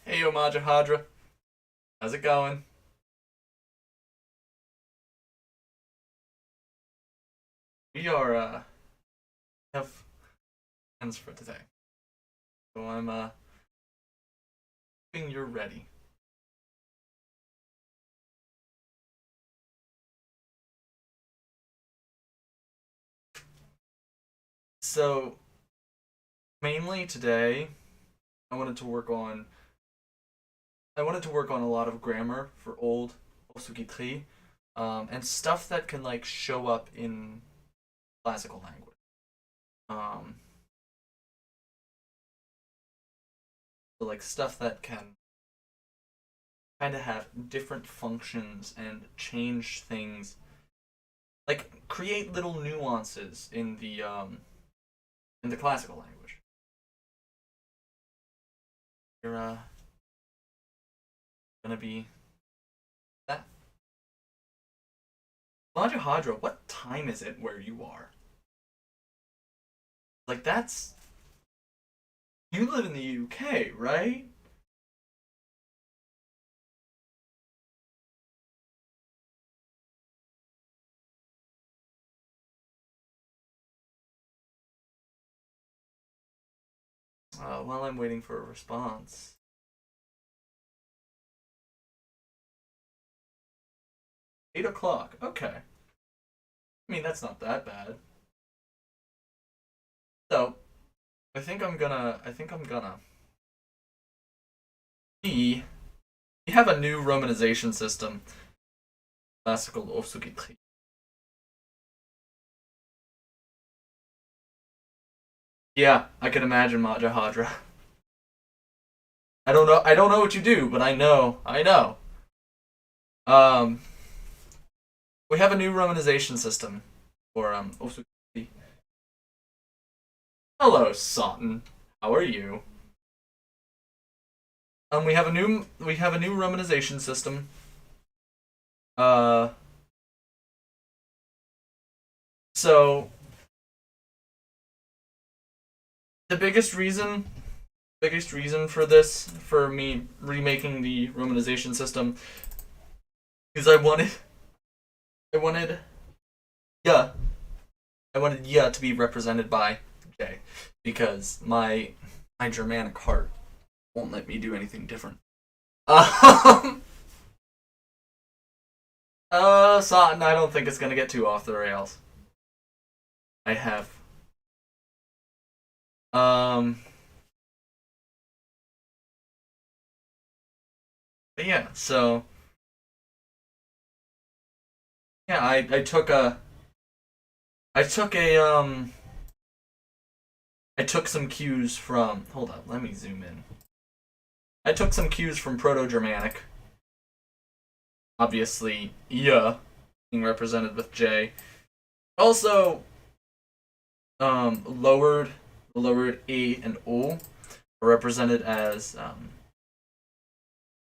Hey, Hadra. How's it going? We are, have plans for today. So I'm, hoping you're ready. So, mainly today, I wanted to work on, I wanted to work on a lot of grammar for Old Ofsugitxí, and stuff that can, like, show up in classical language. Um, so, like, stuff that can kind of have different functions and change things, like, create little nuances in the classical language. You're gonna be that. Hadra, what time is it where you are? Like that's you live in the UK, right? While I'm waiting for a response. 8 o'clock. Okay. I mean that's not that bad. So I think I'm gonna we we have a new romanization system. Classical Ofsugitri. Yeah, I can imagine Hadra. I don't know what you do, but I know. I know. Um we have a new romanization system for Osuki. Hello, Sutton. How are you? We have a new romanization system. Uh, so the biggest reason for this, for me remaking the romanization system, is I wanted, yeah, I wanted yeah to be represented by J, because my Germanic heart won't let me do anything different. Um, Sutton, I don't think it's gonna get too off the rails. I have. Um, but yeah, so yeah, I took some cues from. Hold up, let me zoom in. I took some cues from Proto-Germanic. Obviously, yeah, being represented with J. Also, lowered E and O are represented as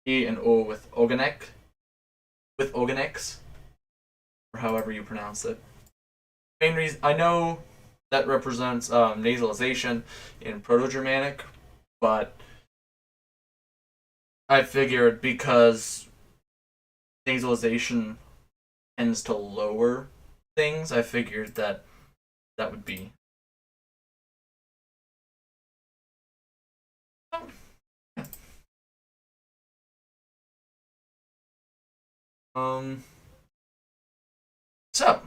E and O with oganex, or however you pronounce it. Main reason I know that represents nasalization in Proto-Germanic, but I figured because nasalization tends to lower things, I figured that that would be. Um. So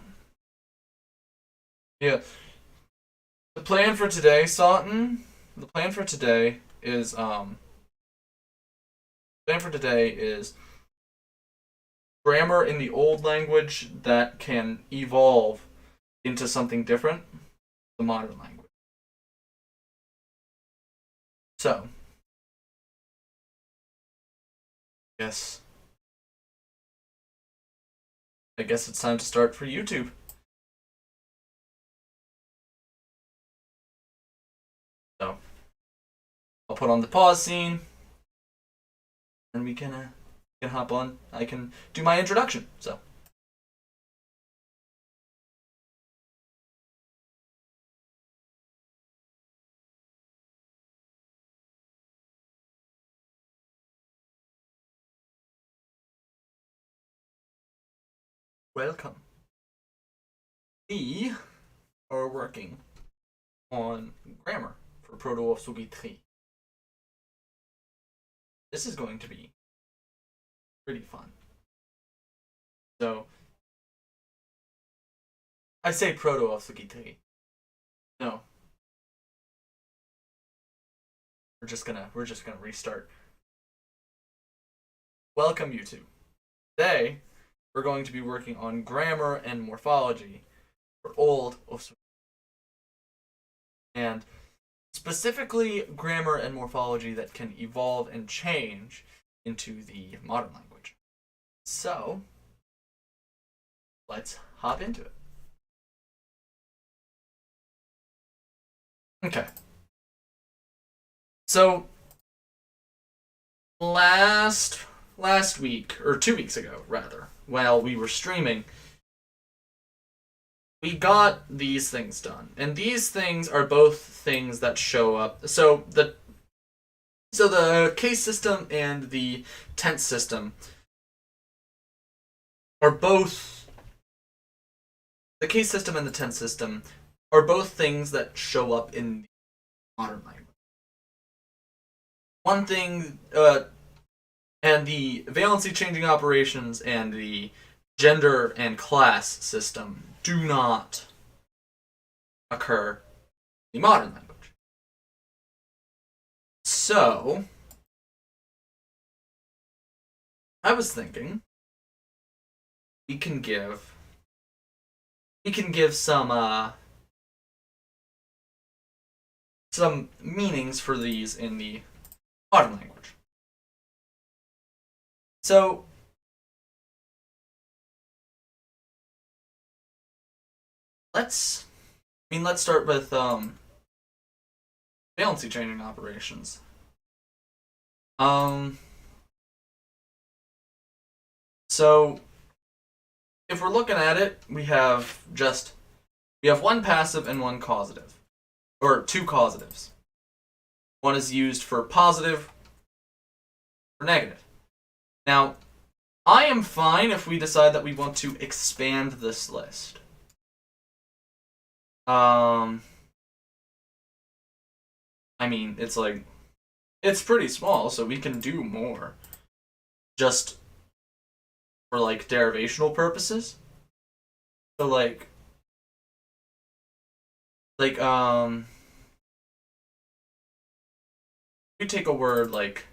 yeah, the plan for today, Sawton. The plan for today is plan for today is grammar in the old language that can evolve into something different, the modern language. So, yes, I guess it's time to start for YouTube. So, I'll put on the pause scene, and we can hop on. I can do my introduction. So. Welcome. We are working on grammar for Proto Ofsugitxí. This is going to be pretty fun. So, I say Proto Ofsugitxí. No. We're just gonna restart. Welcome, YouTube. Today, we're going to be working on grammar and morphology for Old Ofsugitxí. And specifically grammar and morphology that can evolve and change into the modern language. So, let's hop into it. Okay. So, last week, or 2 weeks ago, rather, while we were streaming, we got these things done. And these things are both things that show up. So the case system and the tense system are both the case system and the tense system are both things that show up in the modern language. One thing, and the valency changing operations and the gender and class system do not occur in the modern language. So, I was thinking we can give some meanings for these in the modern language. So, let's start with valency changing operations. So if we're looking at it, we have one passive and one causative, or two causatives. One is used for positive or negative. Now, I am fine if we decide that we want to expand this list. I mean, it's pretty small, so we can do more. Just for, derivational purposes. So, you take a word like,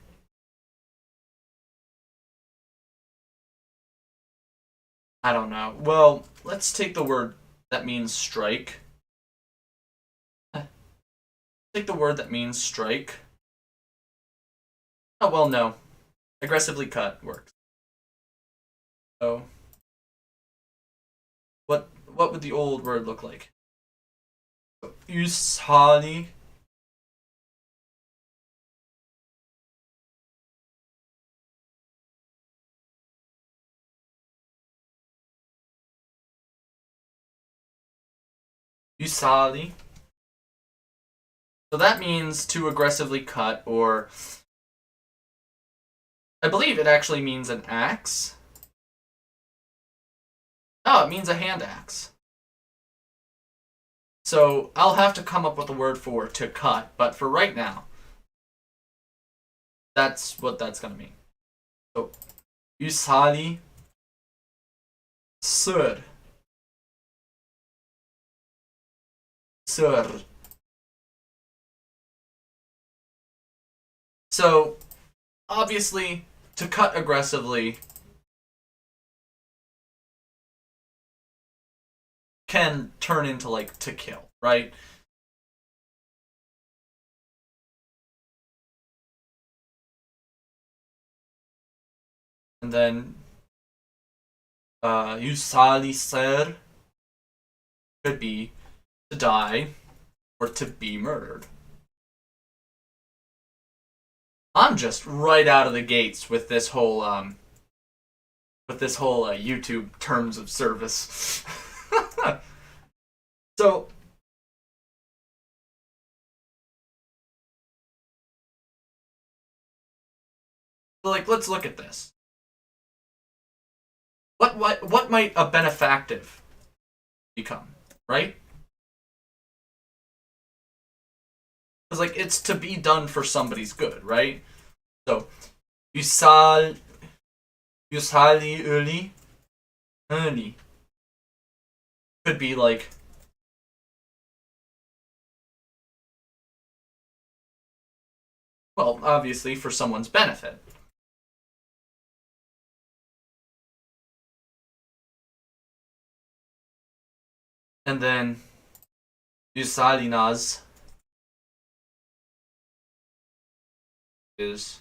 I don't know. Well, let's take the word that means strike. Take the word that means strike. Oh, well, no. Aggressively cut works. So, what would the old word look like? Usali. Usali. So that means to aggressively cut, or I believe it actually means an axe. Oh, it means a hand axe. So I'll have to come up with a word for to cut, but for right now, that's what that's gonna mean. So, usali sir. Sir. So, obviously, to cut aggressively can turn into, to kill, right? And then, usali ser could be to die or to be murdered. I'm just right out of the gates with this whole YouTube terms of service. So, let's look at this. what might a benefactive become, right? Because like it's to be done for somebody's good, right? So usal usali early could be like, well, obviously for someone's benefit. And then usalinas is,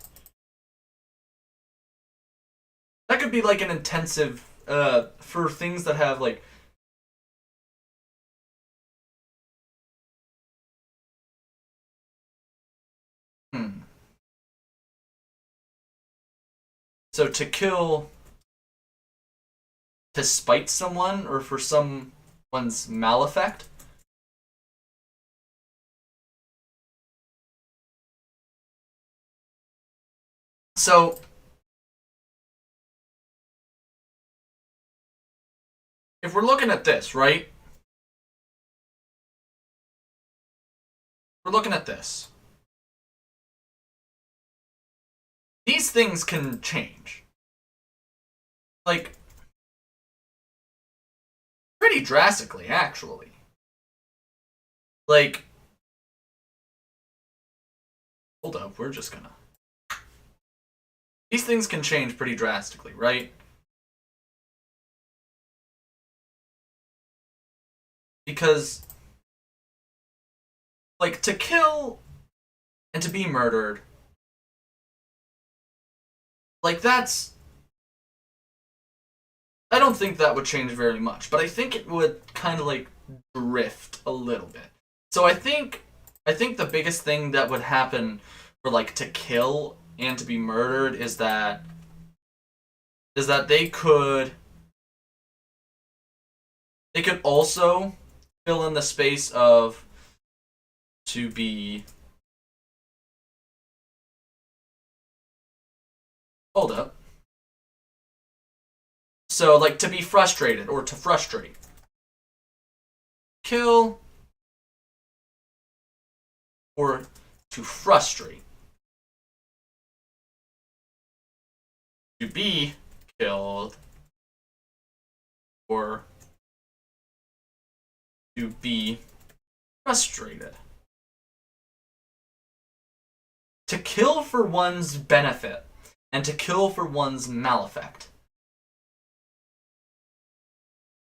that could be like an intensive for things that have like, hmm. So to kill to spite someone or for someone's maleffect. So if we're looking at this, right? We're looking at this. These things can change. Like, pretty drastically, actually. Like, hold up, we're just gonna. These things can change pretty drastically, right? Because, like, to kill and to be murdered, like, that's. I don't think that would change very much, but I think it would kind of, like, drift a little bit. So I think the biggest thing that would happen for like to kill and to be murdered is that they could also fill in the space of to be, hold up. So like to be frustrated or to frustrate. Kill or to frustrate. To be killed or to be frustrated. To kill for one's benefit and to kill for one's maleffect.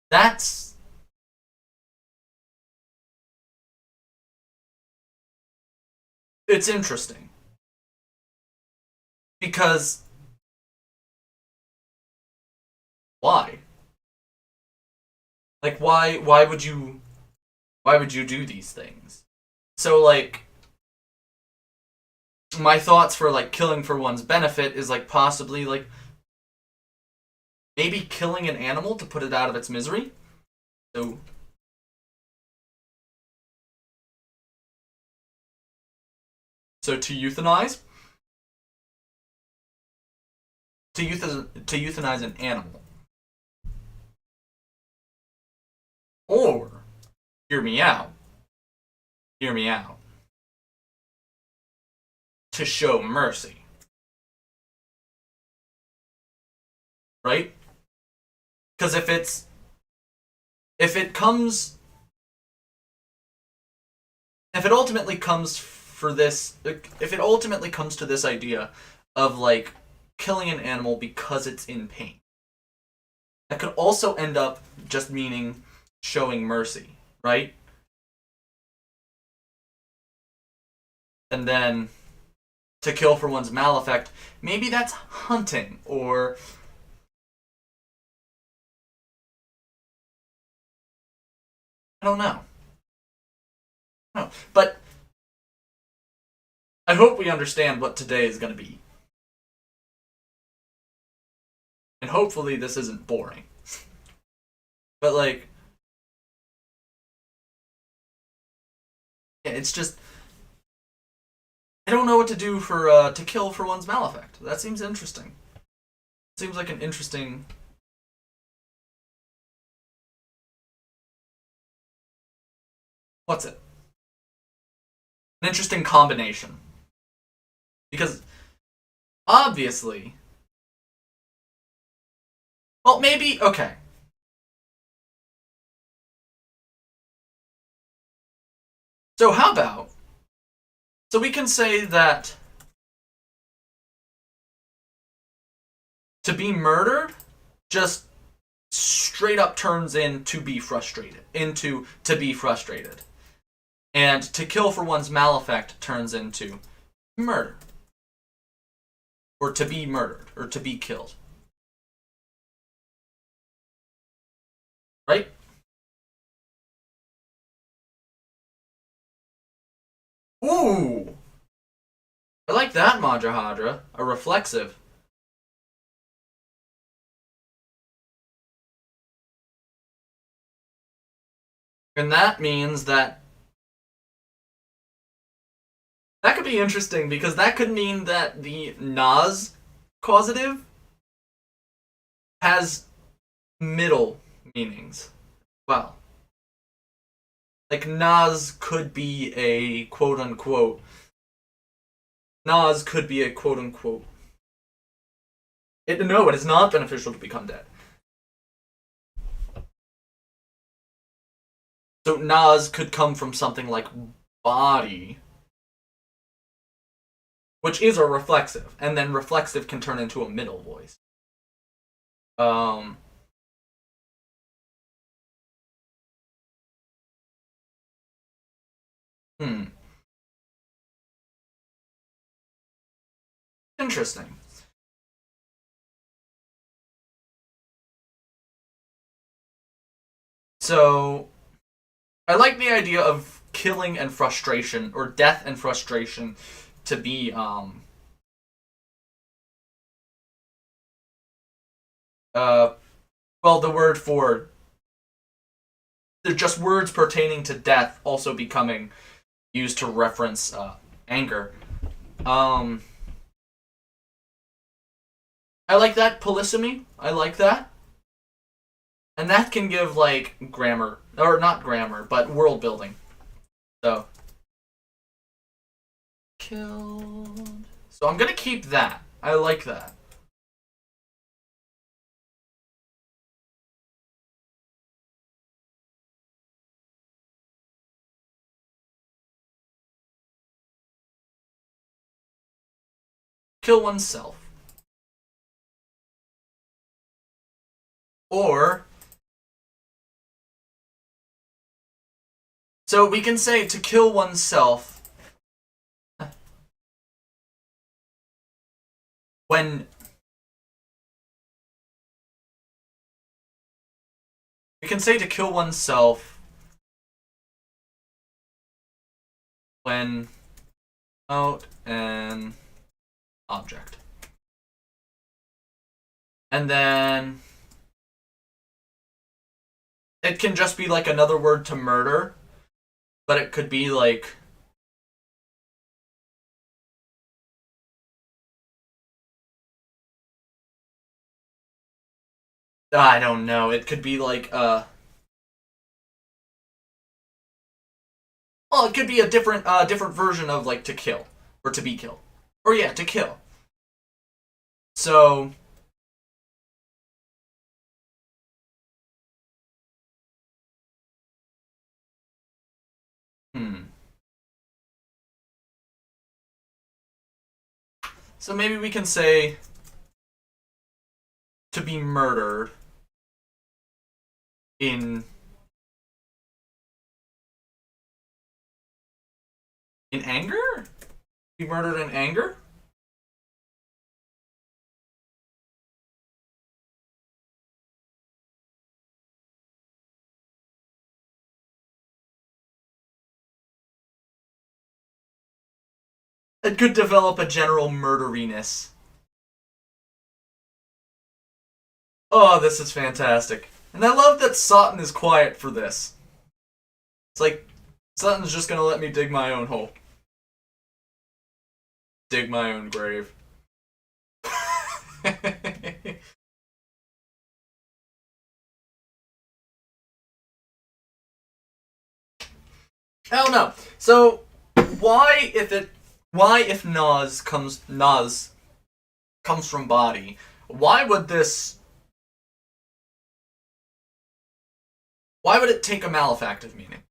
That's it's interesting because why? Like why would you do these things? So like my thoughts for like killing for one's benefit is like possibly like maybe killing an animal to put it out of its misery. So to euthanize to euthanize an animal. Or hear me out. Hear me out. To show mercy. Right? Because if it comes if it ultimately comes for this if it ultimately comes to this idea of like killing an animal because it's in pain, that could also end up just meaning showing mercy, right? And then to kill for one's maleffect, maybe that's hunting or I don't know. No. But I hope we understand what today is going to be. And hopefully this isn't boring. But like yeah, it's just I don't know what to do for to kill for one's maleffect. That seems interesting. Seems like an interesting What's it? An interesting combination. Because, obviously... Well, maybe... Okay. So how about... So we can say that... To be murdered just straight up turns into be frustrated. To be frustrated. And to kill for one's malefect turns into murder. Or to be murdered. Or to be killed. Right? Ooh! I like that, Majahadra. A reflexive. And that means that could be interesting, because that could mean that the Nas causative has middle meanings. Wow. Like, Nas could be a quote-unquote... Nas could be a quote-unquote... No, it is not beneficial to become dead. So Nas could come from something like body, which is a reflexive, and then reflexive can turn into a middle voice. Interesting. So, I like the idea of killing and frustration, or death and frustration, to be, well, the word for... They're just words pertaining to death also becoming used to reference, anger. I like that polysemy. I like that. And that can give, like, grammar. Or not grammar, but world building. So. Killed. So I'm gonna keep that. I like that. Kill oneself. Or... So we can say to kill oneself when... We can say to kill oneself when out an object. And then it can just be like another word to murder, but it could be like... I don't know. It could be like, well, it could be a different version of, like, to kill. Or to be killed. Or, yeah, to kill. So... So maybe we can say... to be murdered in anger? Be murdered in anger? It could develop a general murderiness. Oh, this is fantastic. And I love that Sutton is quiet for this. It's like, Sutton's just gonna let me dig my own hole. Dig my own grave. I don't know. So why if it why if Naz comes from body, why would this why would it take a malefactive meaning?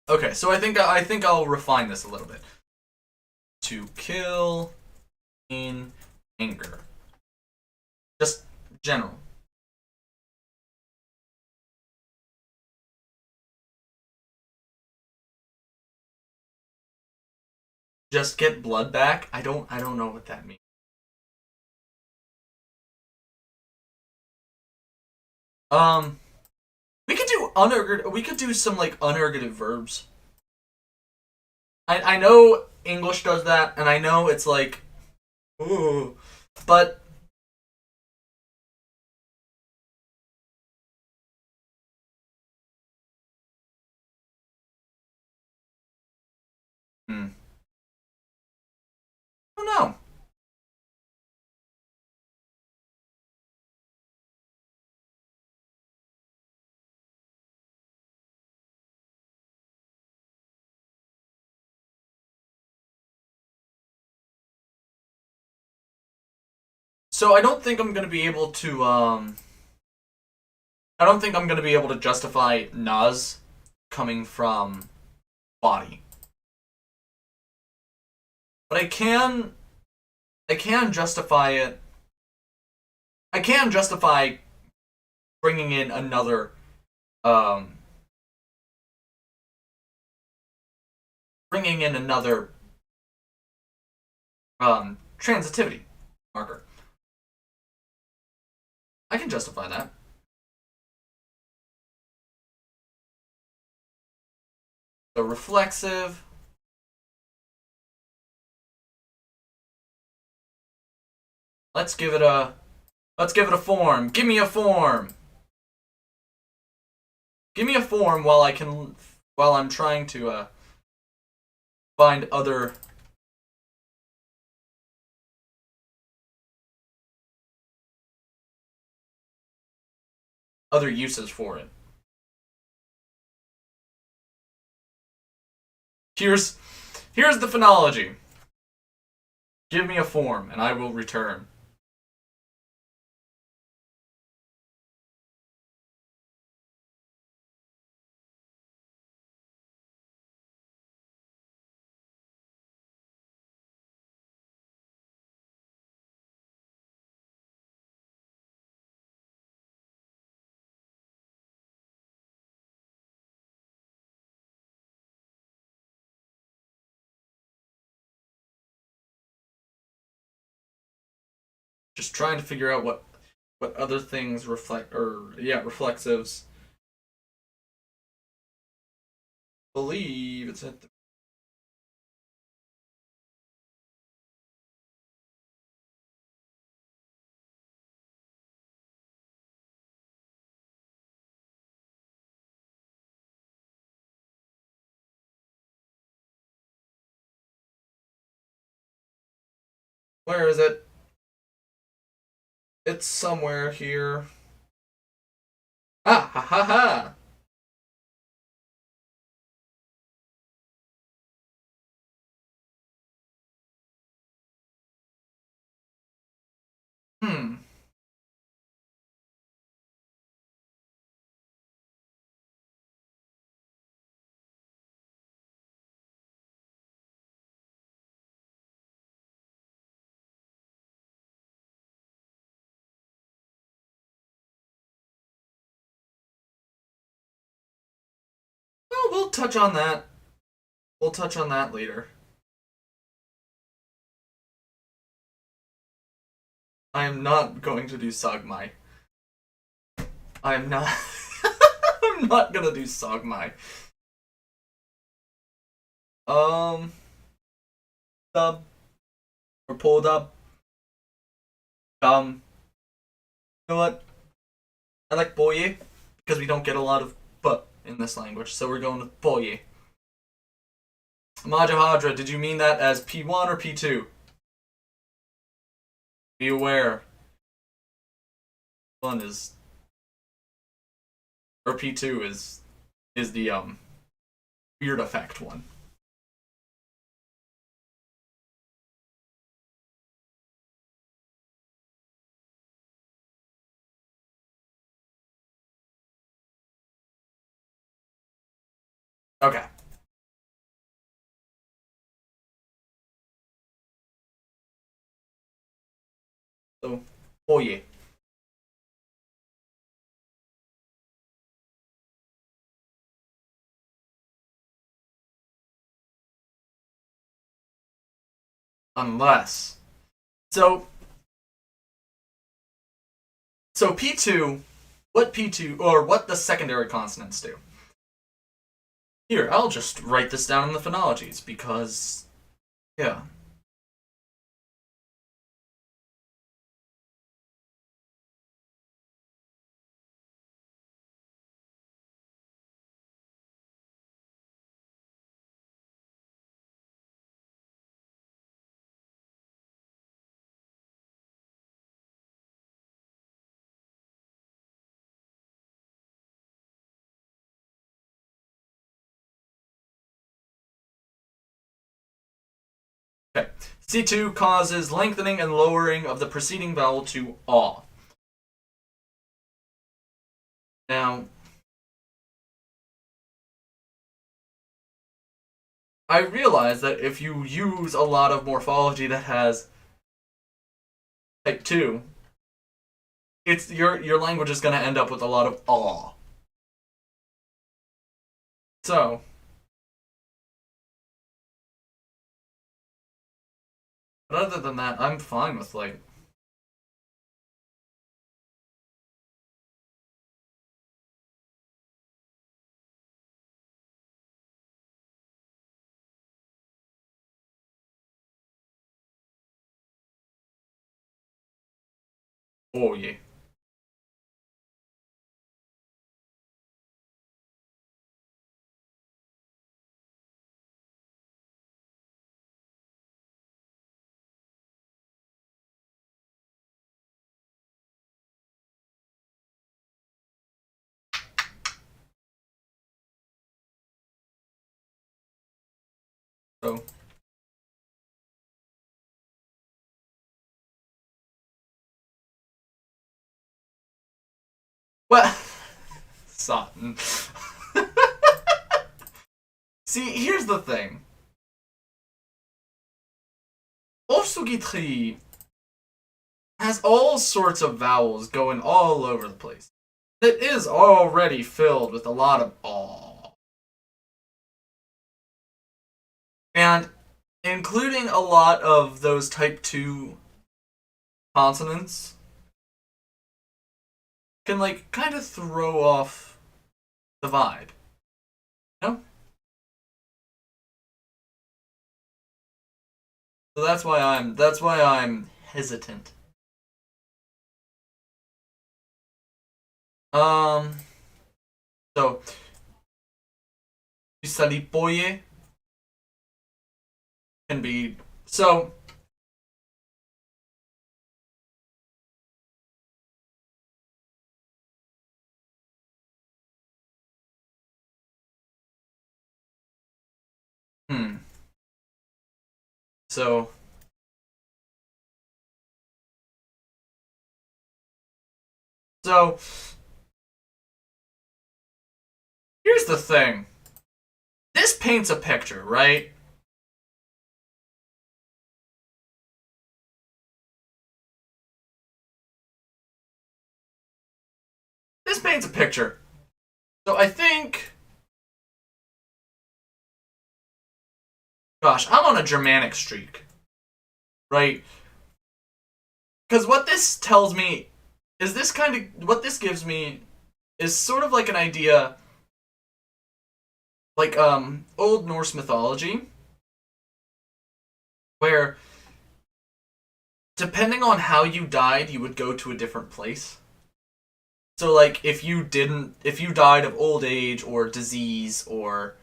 Okay, so I think I'll refine this a little bit. To kill in anger. Just general. Just get blood back. I don't know what that means. Um we could do some like unergative verbs. I know English does that, and I know it's like ooh, but I don't know. So I don't think I'm gonna be able to I don't think I'm gonna be able to justify Naz coming from body, but I can justify it. I can justify bringing in um another transitivity marker. I can justify that. So reflexive. Let's give it a let's give it a form. Give me a form. Give me a form while I'm trying to find other uses for it. Here's here's the phonology. Give me a form and I will return. Just trying to figure out what other things reflect or yeah reflexives. Believe it's at the where is it? It's somewhere here. Ah ha ha ha. Hmm. Well, we'll touch on that. We'll touch on that later. I am not going to do Sagmai. I am not. I'm not gonna do Sagmai. Um, dub or pull dub. You know what? I like boye because we don't get a lot of but in this language, so we're going with boye. Majahadra, did you mean that as P1 or P2? Be aware. One is, or P2 is the weird effect one. Okay. So, oh yeah. Unless. So, so P2, what P2, or what the secondary consonants do. Here, I'll just write this down in the phonologies, because, yeah. Okay. C2 causes lengthening and lowering of the preceding vowel to aw. Now, I realize that if you use a lot of morphology that has type 2, it's your language is going to end up with a lot of aw. So, but other than that, I'm fine with like. Oh yeah. So. Well, Sutton. See, here's the thing. Ofsugitxí has all sorts of vowels going all over the place. It is already filled with a lot of aw. And including a lot of those type 2 consonants can like kind of throw off the vibe. You know? So that's why I'm hesitant. Um so Salipoye can be so hmm. So so here's the thing. This paints a picture, right? This paints a picture. So I think, gosh, I'm on a Germanic streak, right? Because what this tells me is this kind of what this gives me is sort of like an idea, like Old Norse mythology, where depending on how you died, you would go to a different place. So like if you died of old age or disease or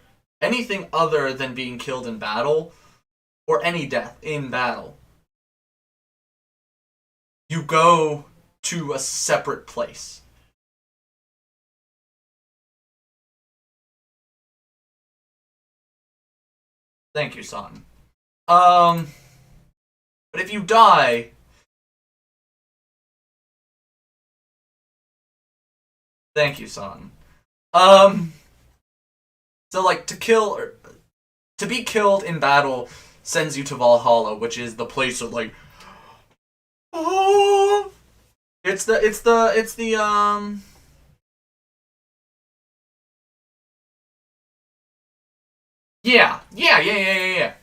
anything other than being killed in battle, or any death in battle, you go to a separate place. Thank you, son. But if you die, thank you, son. Um, so like to be killed in battle sends you to Valhalla, which is the place of like, oh, it's the yeah.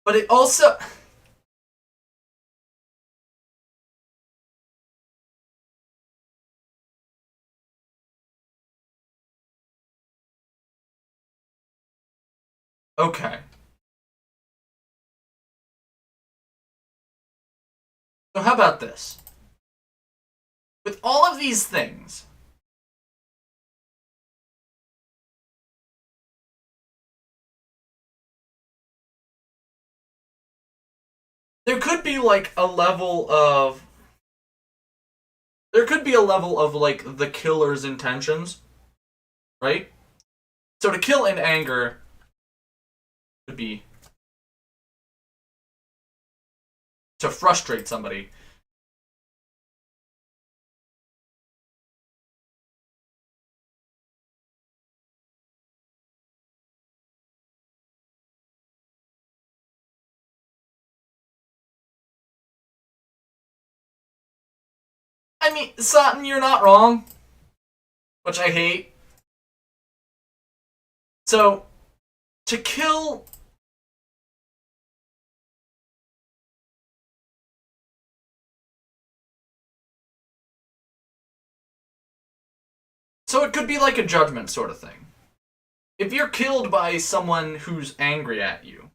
But it also okay. So how about this? With all of these things, there could be like a level of like the killer's intentions, right? So to kill in anger would be to frustrate somebody. I mean, Sutton, you're not wrong, which I hate. So to kill, so it could be like a judgment sort of thing. If you're killed by someone who's angry at you,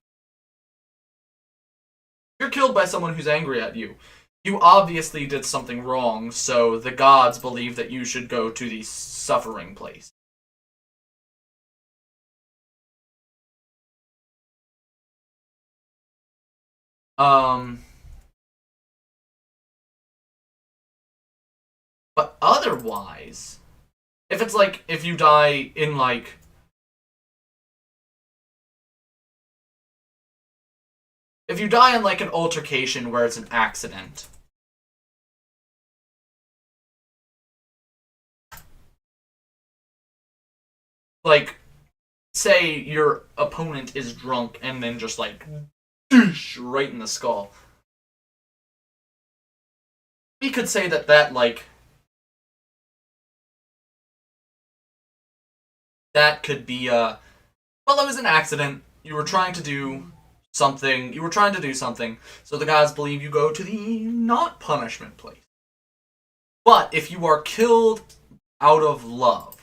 you're killed by someone who's angry at you. You obviously did something wrong, so the gods believe that you should go to the suffering place. Um, but otherwise, if it's like if you die in like if you die in like an altercation where it's an accident, like say your opponent is drunk and then just like right in the skull. We could say that that could be well, it was an accident. You were trying to do something. You were trying to do something. So the gods believe you go to the not punishment place. But if you are killed out of love,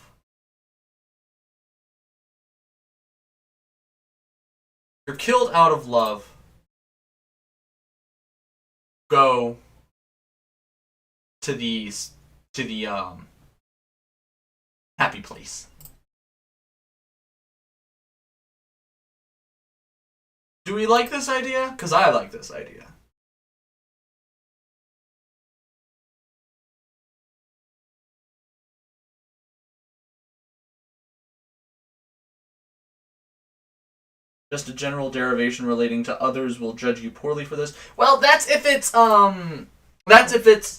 you're killed out of love, go to the happy place. Do we like this idea? Because I like this idea. Just a general derivation relating to others will judge you poorly for this. Well, that's if it's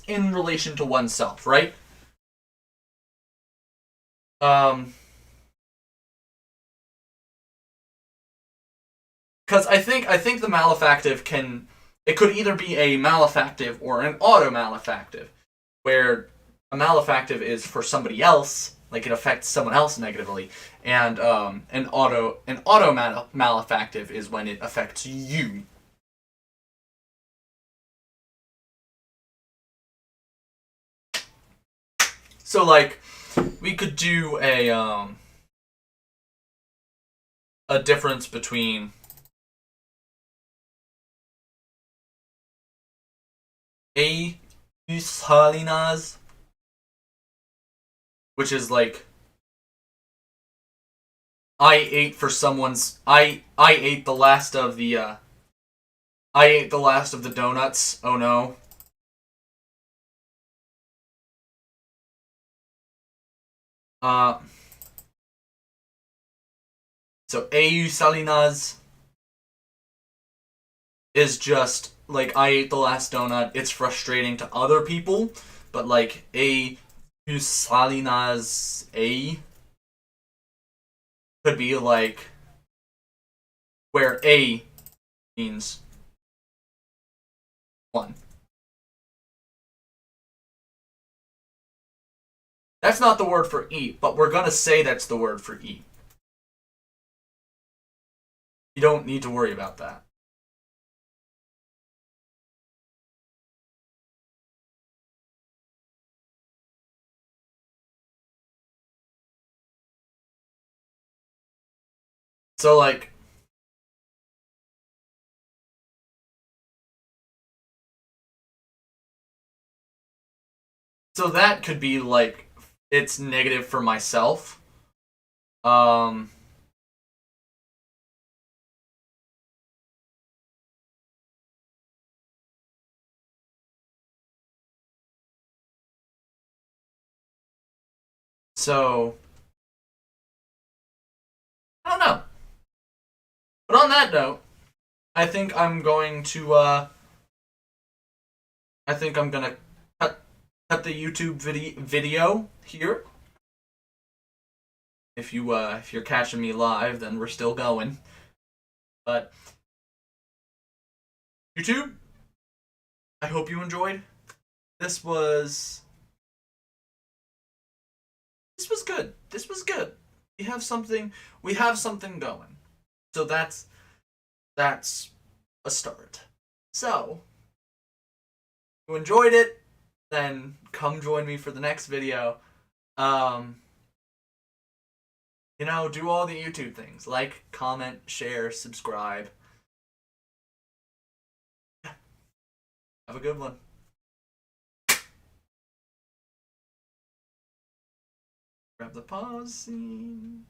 in relation to oneself, right? Um because I think the malefactive can it could either be a malefactive or an auto malefactive, where a malefactive is for somebody else, like it affects someone else negatively, and an auto malefactive is when it affects you. So like we could do a difference between a Salinas which is like I ate for someone's I ate the last of the I ate the last of the donuts. Oh no. Uh so EU Salinas is just like I ate the last donut. It's frustrating to other people, but like A Salinas A could be like where A means one. That's not the word for eat, but we're gonna say that's the word for eat. You don't need to worry about that. So like so that could be like it's negative for myself. Um so I don't know. But on that note, I think I'm going to I think I'm gonna cut the YouTube video here. If you're catching me live, then we're still going. But YouTube, I hope you enjoyed. This was this was good. This was good. We have something going. So that's a start. So, if you enjoyed it, then come join me for the next video. Um do all the YouTube things. Like, comment, share, subscribe. Have a good one. Grab the pause scene.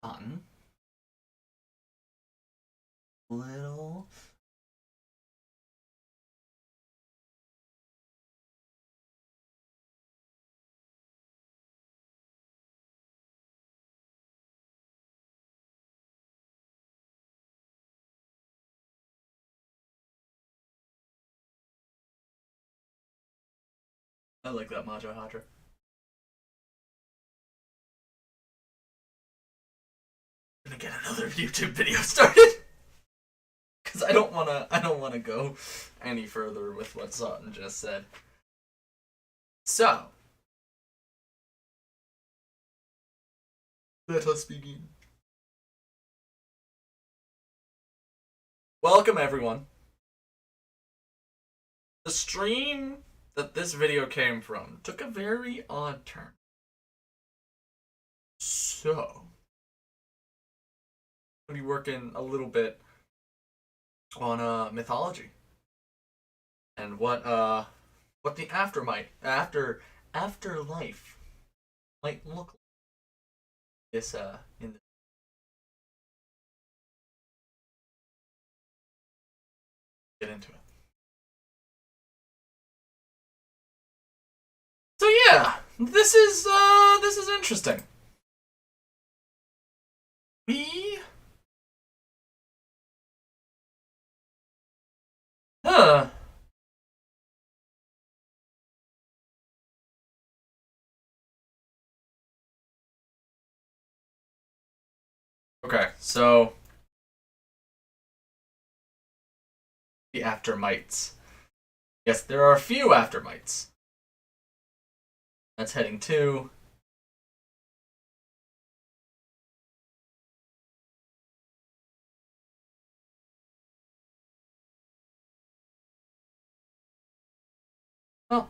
Fun. Little. I like that Majo Hadra. I'm gonna get another YouTube video started. Cause I don't wanna go any further with what Sutton just said. So let us begin. Welcome everyone. The stream that this video came from took a very odd turn. So I'll be working a little bit on mythology and what the afterlife might look like. This in the get into it. So yeah, this is interesting. We huh. Okay, so The aftermites. Yes, there are a few aftermites. That's heading 2. Oh.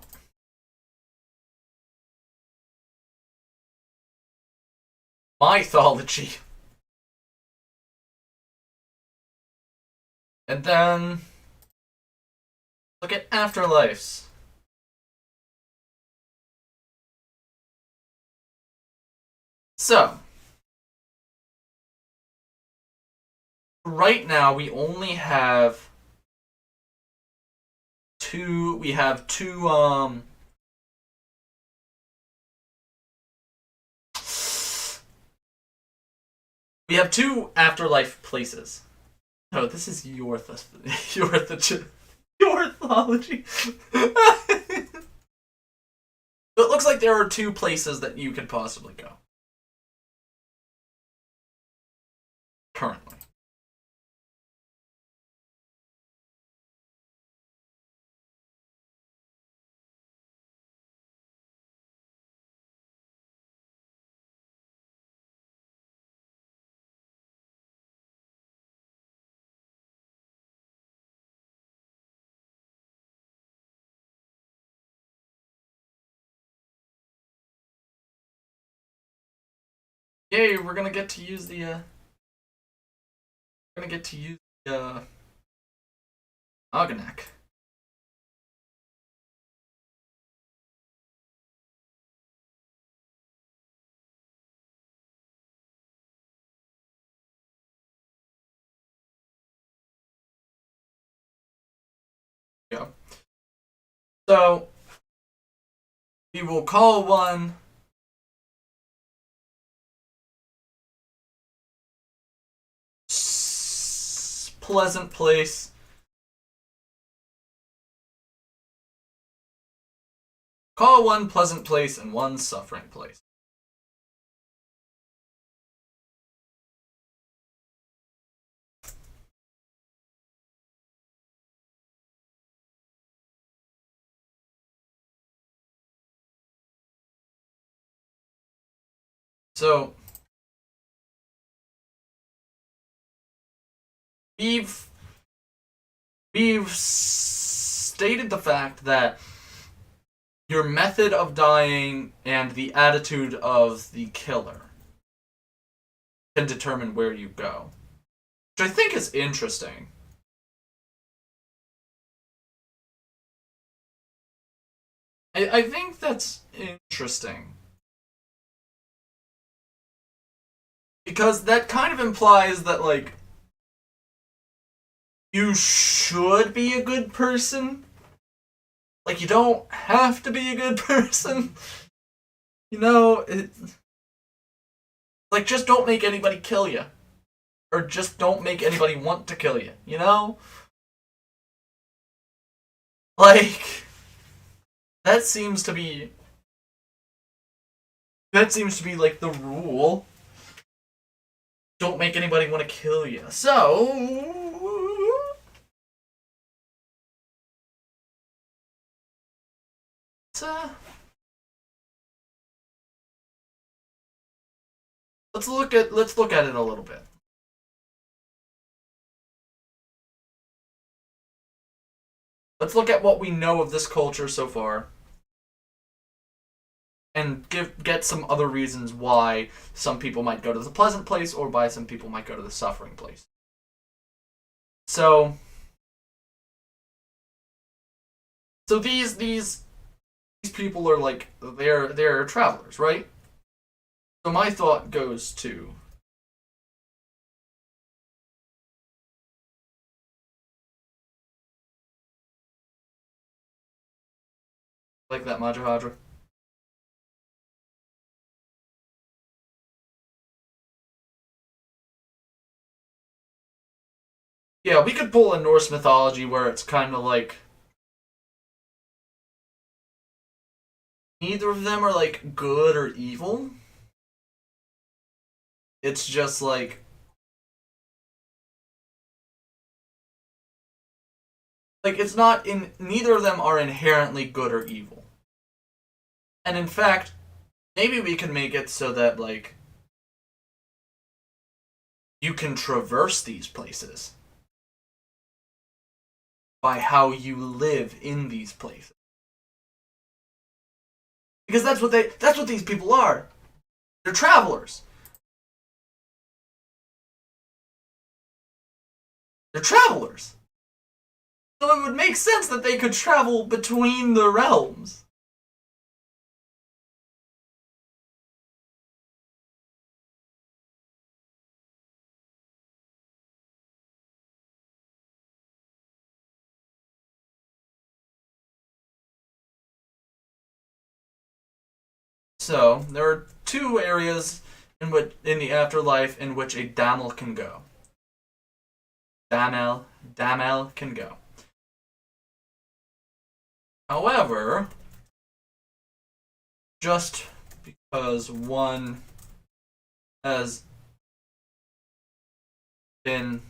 Mythology. And then look at afterlives. So, right now we only have two. We have two. We have two afterlife places. No, this is your orthology. It looks like there are two places that you could possibly go currently. Yay, we're gonna get to use the we're gonna get to use the Aganek. Yeah. So we will call one pleasant place. Call one pleasant place and one suffering place. So we've stated the fact that your method of dying and the attitude of the killer can determine where you go, which I think is interesting. I think that's interesting. Because that kind of implies that, like, you should be a good person. Like, you don't have to be a good person. You know, like, just don't make anybody kill you. Or just don't make anybody want to kill you, you know? Like, that seems to be like the rule. Don't make anybody want to kill you. So let's look at it a little bit. Let's look at what we know of this culture so far, and get some other reasons why some people might go to the pleasant place or why some people might go to the suffering place. So these people are like they're travelers, right? So my thought goes to like that Majahadra. Yeah, we could pull a Norse mythology where it's kind of like neither of them are like good or evil. It's just like like it's not in neither of them are inherently good or evil. And in fact, maybe we can make it so that like you can traverse these places by how you live in these places. Because that's what these people are. They're travelers. They're travelers. So it would make sense that they could travel between the realms. So there are two areas in the afterlife in which a damel can go. Damel can go. However, just because one has been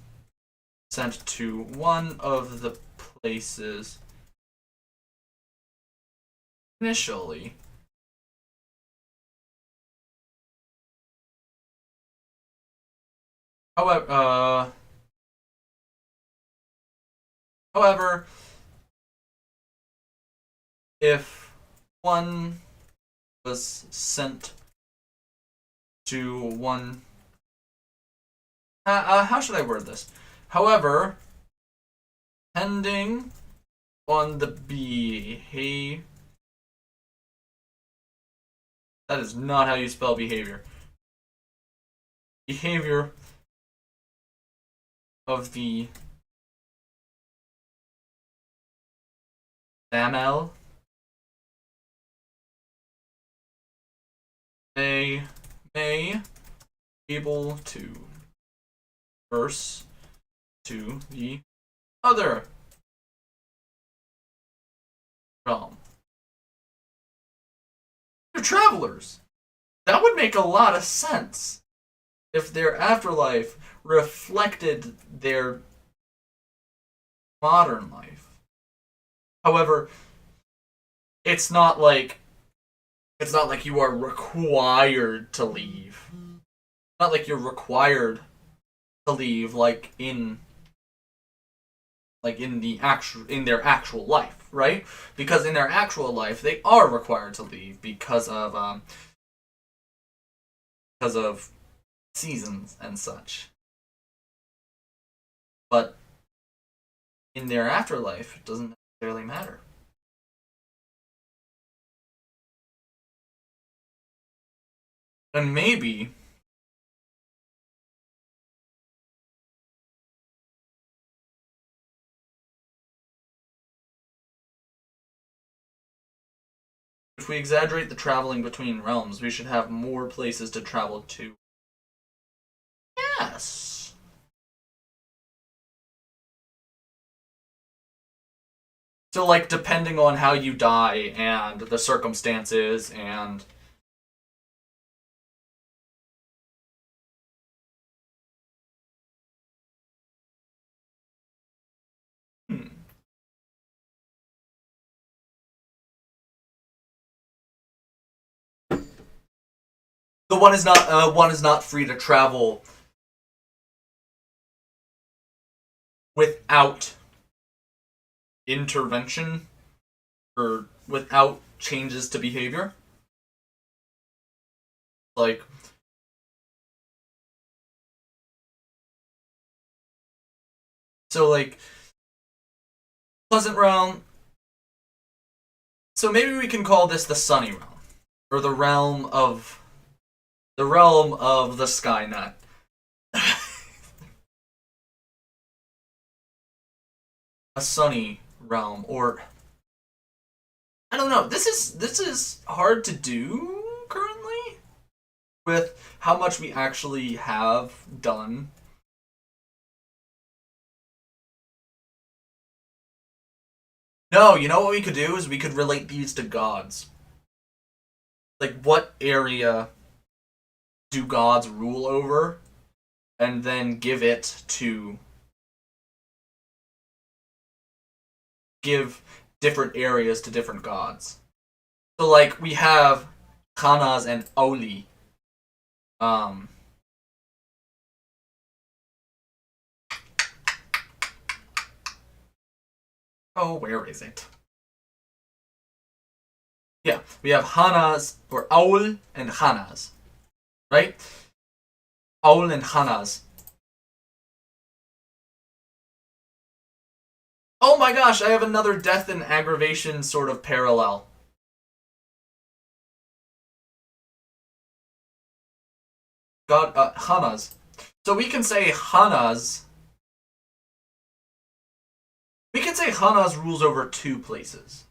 sent to one of the places initially, however, if one was sent to one, how should I word this? However, depending on the behavior, that is not how you spell behavior. Behavior of the damel, they may be able to verse to the other realm. They're travelers. That would make a lot of sense if their afterlife reflected their modern life. However, it's not like you are required to leave. Not like you're required to leave in their actual life, right? Because in their actual life they are required to leave because of seasons and such. But in their afterlife it doesn't necessarily matter. And maybe if we exaggerate the traveling between realms, we should have more places to travel to. Yes. So, like, depending on how you die and the circumstances and. Hmm. The one is not free to travel without intervention or without changes to behavior. Like, so like Pleasant Realm. So maybe we can call this the Sunny Realm, or the realm of the Skynet. A sunny realm, or I don't know. This is hard to do currently with how much we actually have done. No, you know what we could do is we could relate these to gods. Like, what area do gods rule over, and then give it to give different areas to different gods. So like we have Khanas and Auli. Um, oh, where is it? Yeah, we have Hanas or Aul and Hanas, right? Aul and Hanas. Oh my gosh, I have another death and aggravation sort of parallel. God, Hanas. So we can say Hanas. We can say Hanas rules over two places.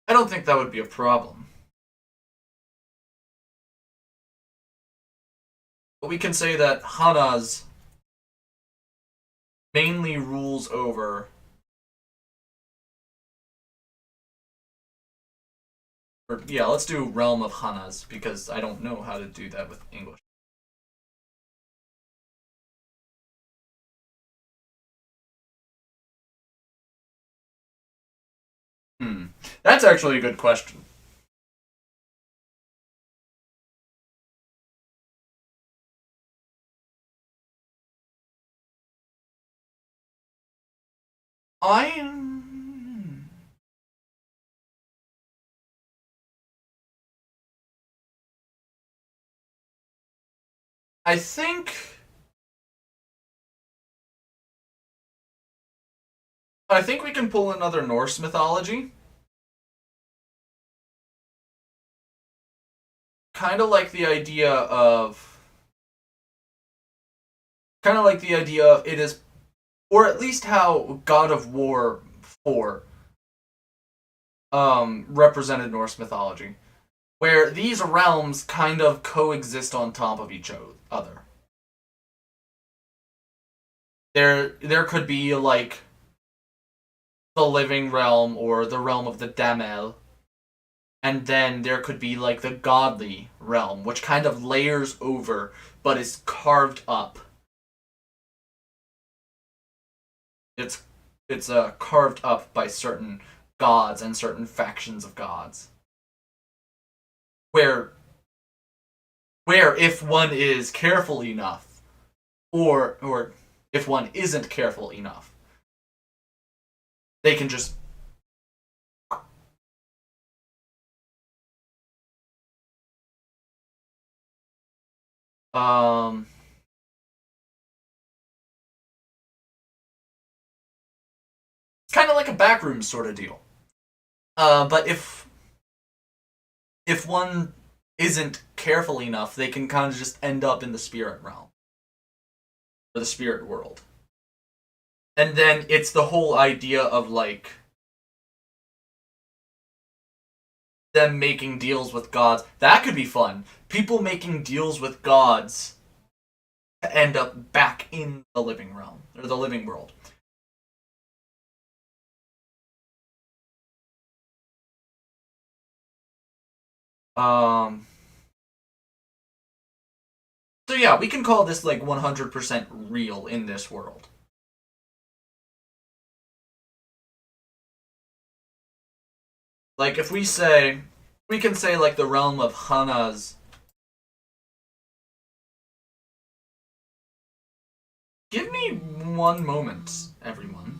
I don't think that would be a problem. But we can say that Hanas mainly rules over. Or, yeah, let's do Realm of Hanas because I don't know how to do that with English. Hmm. That's actually a good question. I I think I think we can pull another Norse mythology. Kind of like the idea of kind of like the idea of it is or at least how God of War 4 represented Norse mythology, where these realms kind of coexist on top of each other. There could be like the living realm or the realm of the Damel, and then there could be like the godly realm, which kind of layers over but is carved up. It's it's carved up by certain gods and certain factions of gods. Where where if one is careful enough, or if one isn't careful enough, they can just um it's kind of like a backroom sort of deal. But if one isn't careful enough, they can kind of just end up in the spirit realm or the spirit world. And then it's the whole idea of like them making deals with gods. That could be fun. People making deals with gods to end up back in the living realm or the living world. Um so yeah, we can call this like 100% real in this world. Like if we can say like the realm of Hana's. Give me one moment, everyone.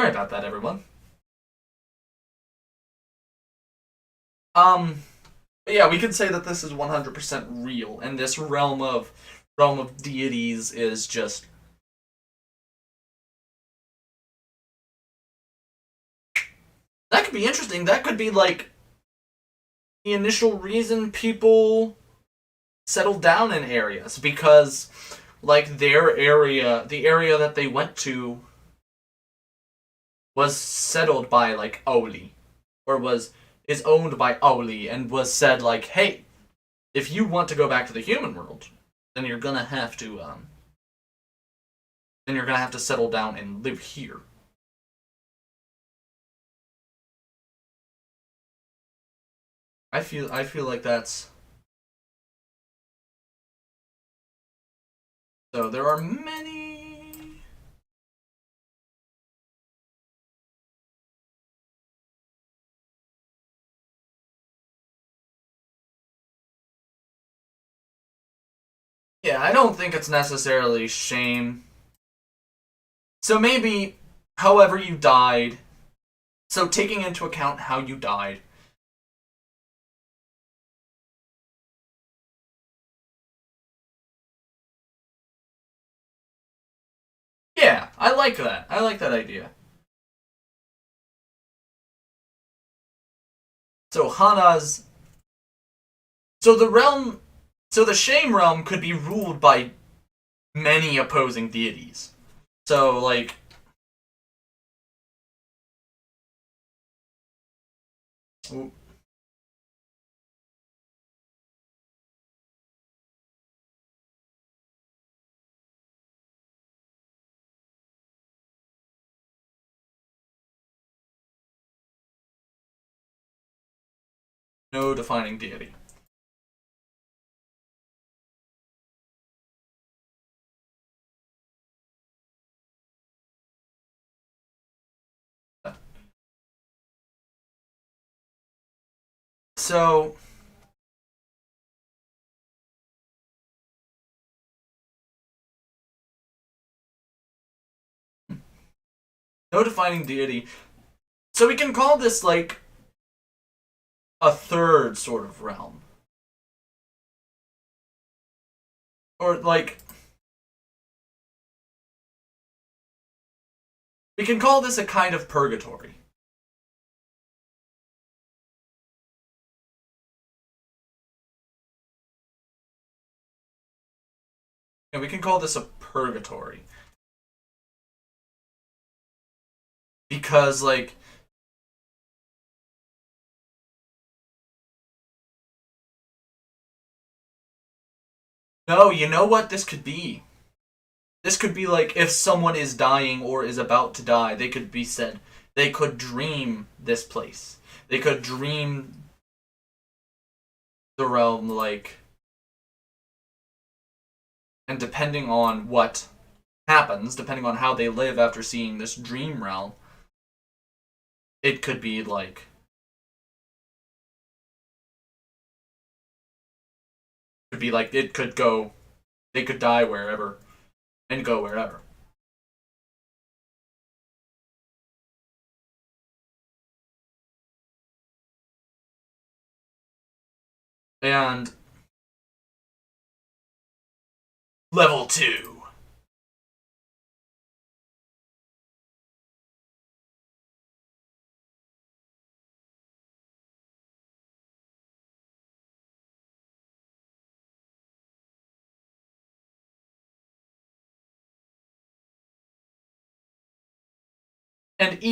Sorry about that, everyone. But yeah, we could say that this is 100% real, and this realm of deities is just that could be interesting. That could be like the initial reason people settled down in areas because like their area, the area that they went to was settled by like Oli or was is owned by Oli and was said like, "Hey, if you want to go back to the human world, then you're going to have to settle down and live here." I feel like that's so there are many. Yeah, I don't think it's necessarily shame. So maybe however you died, so taking into account how you died. Yeah, I like that. I like that idea. So Hana's so the realm so the shame realm could be ruled by many opposing deities. So like no defining deity. So no defining deity. So we can call this like a third sort of realm. Or like we can call this a kind of purgatory. And we can call this a purgatory. Because like no, you know what this could be? This could be like if someone is dying or is about to die, they could be said they could dream this place. They could dream the realm like and depending on what happens, depending on how they live after seeing this dream realm, it could be like it could go they could die wherever and go wherever. And level 2. And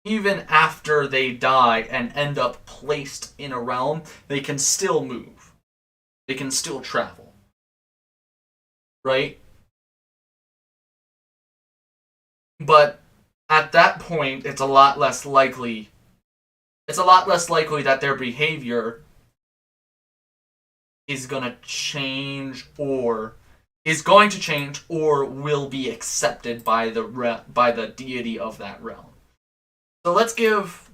even after they die and end up placed in a realm, they can still move. They can still travel. Right? But at that point, it's a lot less likely that their behavior is going to change or will be accepted by the deity of that realm. So let's give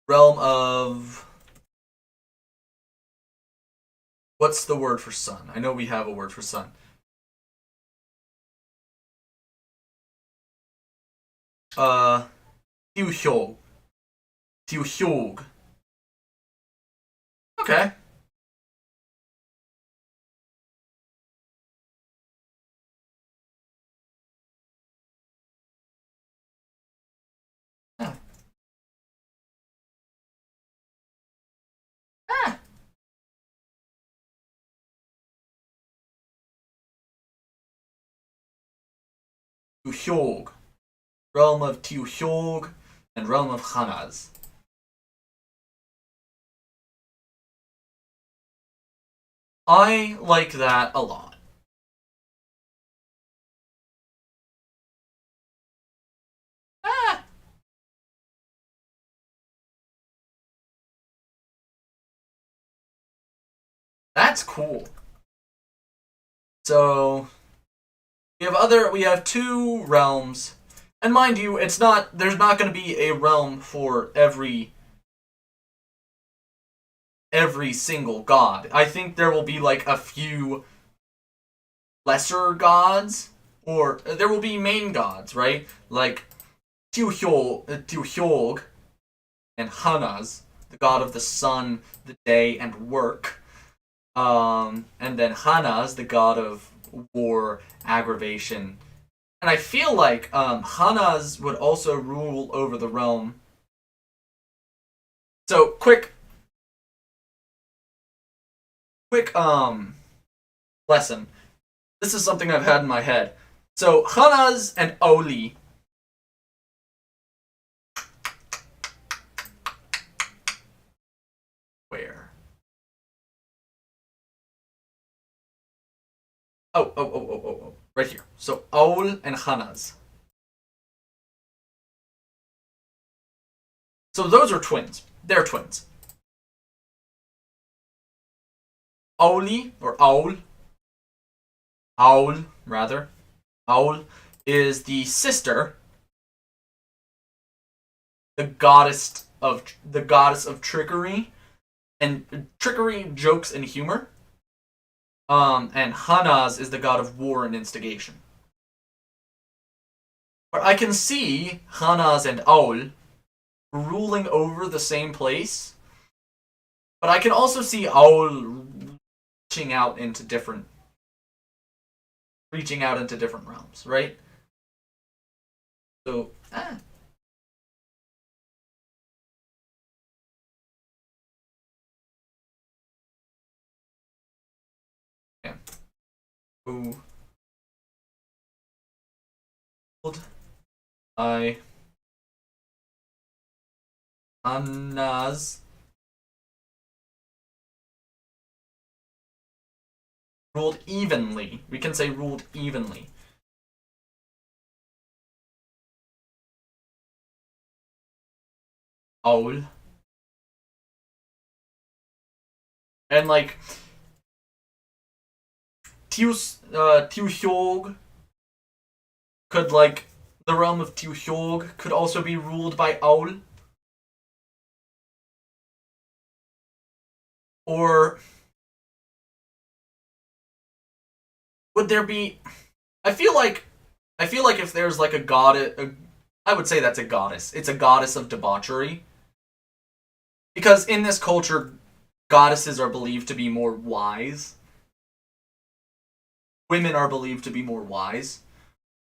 realm of What's the word for sun? I know we have a word for sun. Uh, Tiuhyog. Tiuhyog. Okay. Ah. Ah. Tiuhyog. Realm of Tiuhyog and realm of Hanaz. I like that a lot. Ah. That's cool. So we have two realms. And mind you, there's not going to be a realm for every single god. I think there will be like a few lesser gods, or there will be main gods, right? Like Tiuhyog and Hanaz, the god of the sun, the day, and work. And then Hanaz, the god of war, aggravation. And I feel like Hanaz would also rule over the realm. So quick lesson. This is something I've had in my head. So Hanaz and Oli. Where? Oh. Right here. So Ol and Hanaz. So those are twins. They're twins. Oli, or Owl, rather. Owl is the sister, the goddess of trickery jokes, and humor. And Hanaz is the god of war and instigation. But I can see Hanaz and Owl ruling over the same place, but I can also see Owl reaching out into different realms, right? So, yeah. Ooh. I Hanaz ruled evenly. We can say ruled evenly. Owl. And like Tiuhyog could like the realm of Tiuhyog could also be ruled by Owl. Or would there be I feel like if there's like a god I would say that's a goddess. It's a goddess of debauchery. Because in this culture, goddesses are believed to be more wise. Women are believed to be more wise.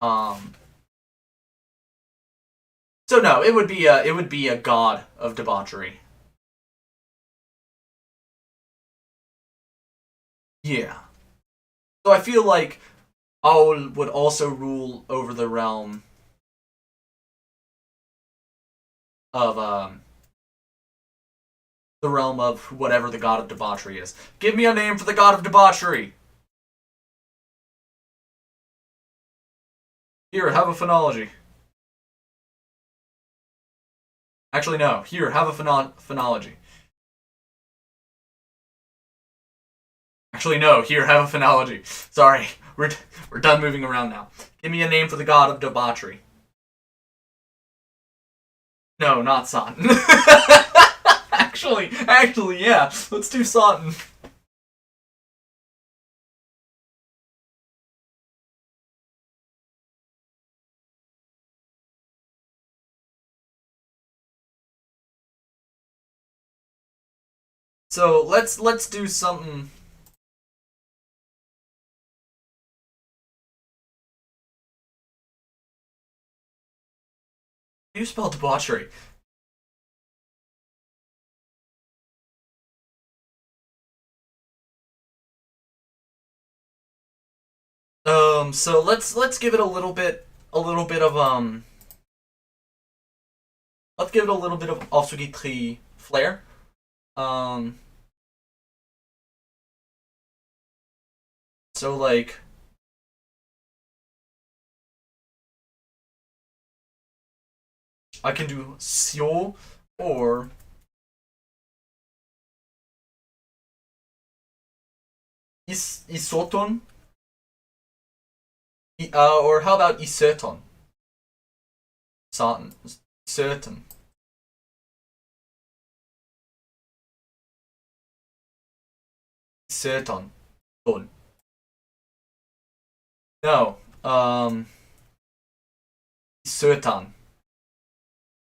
Um, so no, it would be a god of debauchery. Yeah. So I feel like Aul would also rule over of the realm of whatever the god of debauchery is. Give me a name for the god of debauchery. Here, have a phonology. Actually, no. Here, have a phonology. Actually, no. Here, have a phonology. Sorry, we're done moving around now. Give me a name for the god of debauchery. No, not Satan. Actually, yeah. Let's do Satan. So let's do something. How do you spell debauchery? So let's give it a little bit of let's give it a little bit of Ofsugitxí flair. Um, so like I can do sio or isoton, or how about iserton? Certain, certain, certain, ton. No, certain.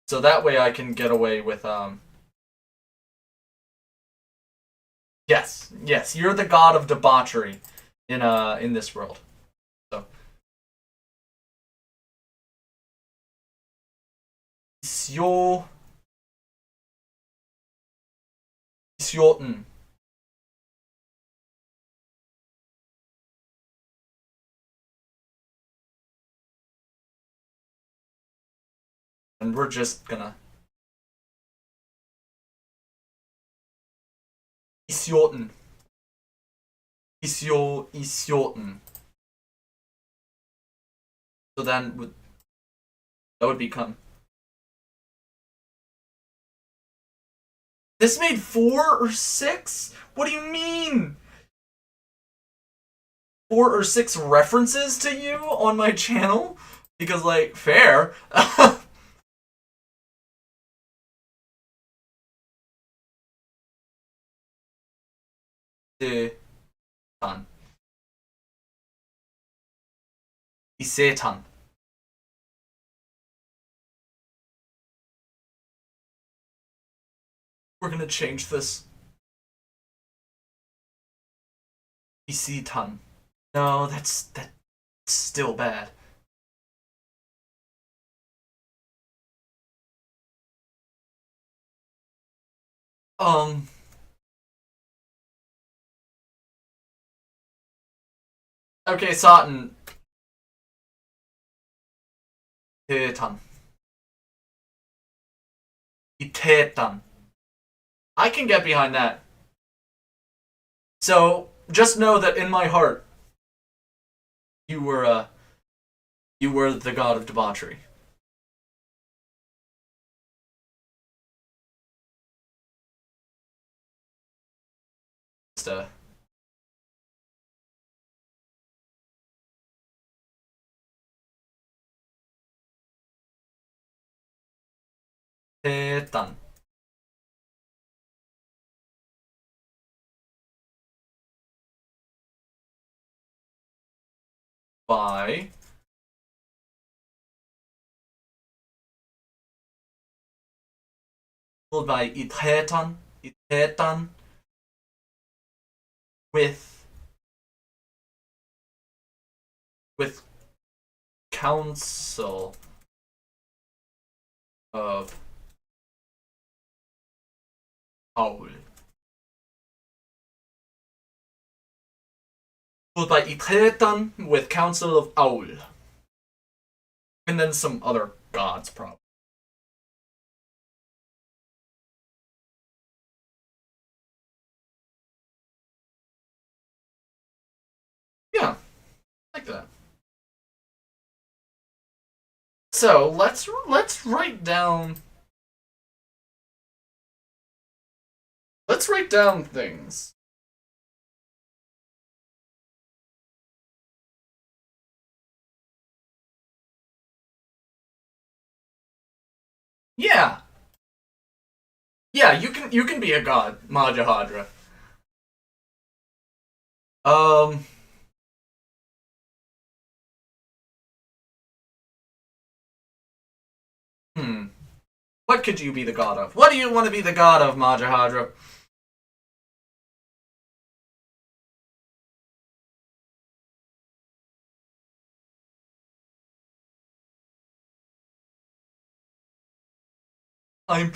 So that way I can get away with Yes, yes, you're the god of debauchery in this world. So Sio Sioten. And we're just gonna Isioten. Isioten. So then that would become. This made 4 or 6? What do you mean? 4 or 6 references to you on my channel? Because like fair. De tan. Isetan. We're gonna change this. Isitan. No, that's still bad. Um. Okay, Satan. Itetan. Itetan. I can get behind that. So just know that in my heart, you were you were the god of debauchery. Just, Itetan. By followed by Itetan. Itetan with with council of Owl. Followed by Itetan with council of Owl. And then some other gods, probably. Yeah, like that. So let's write down. Let's write down things. Yeah, yeah. You can be a god, Majahadra. Um. Hmm. What could you be the god of? What do you want to be the god of, Majahadra? I'm.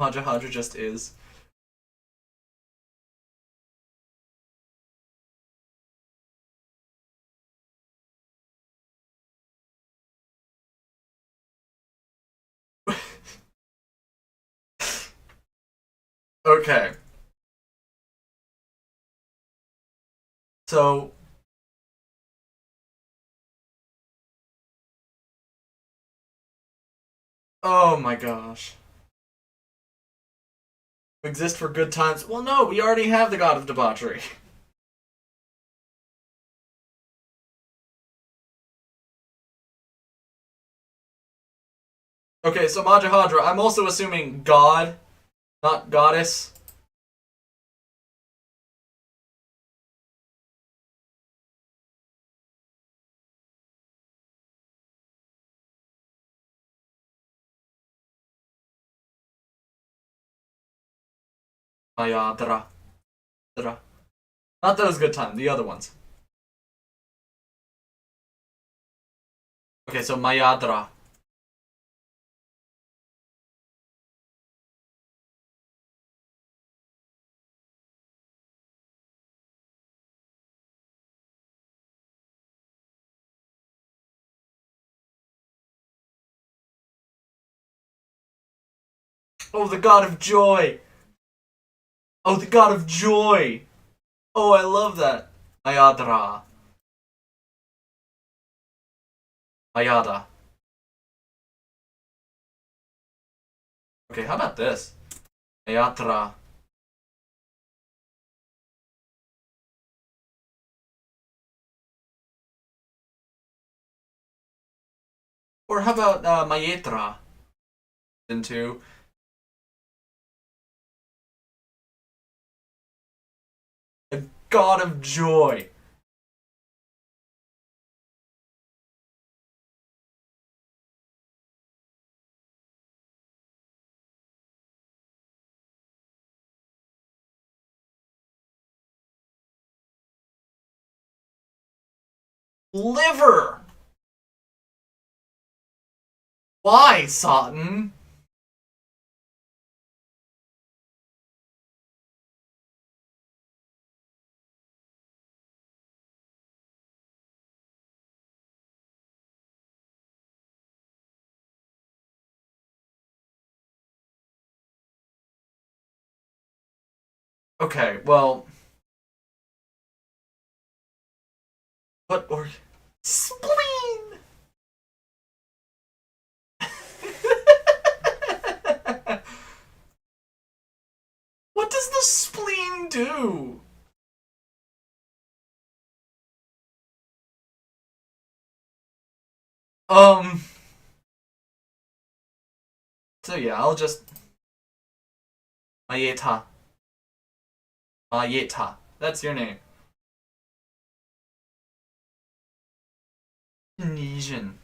Hadra Hadra just is. Okay. So. Oh my gosh. Exist for good times. Well, no, we already have the god of debauchery. Okay, so Majahadra, I'm also assuming god, not goddess. Mayadra. Not those good times, the other ones. Okay, so Mayadra. Oh, the god of joy. Oh, the god of joy. Oh, I love that. Mayadra. Mayada. Okay, how about this? Mayatra. Or how about Mayetra? Into the god of joy. Liver. Why, Satan? Okay, well, what or spleen? What does the spleen do? Um. So yeah, I'll just Mayeta. Mayeta. That's your name. Indonesian.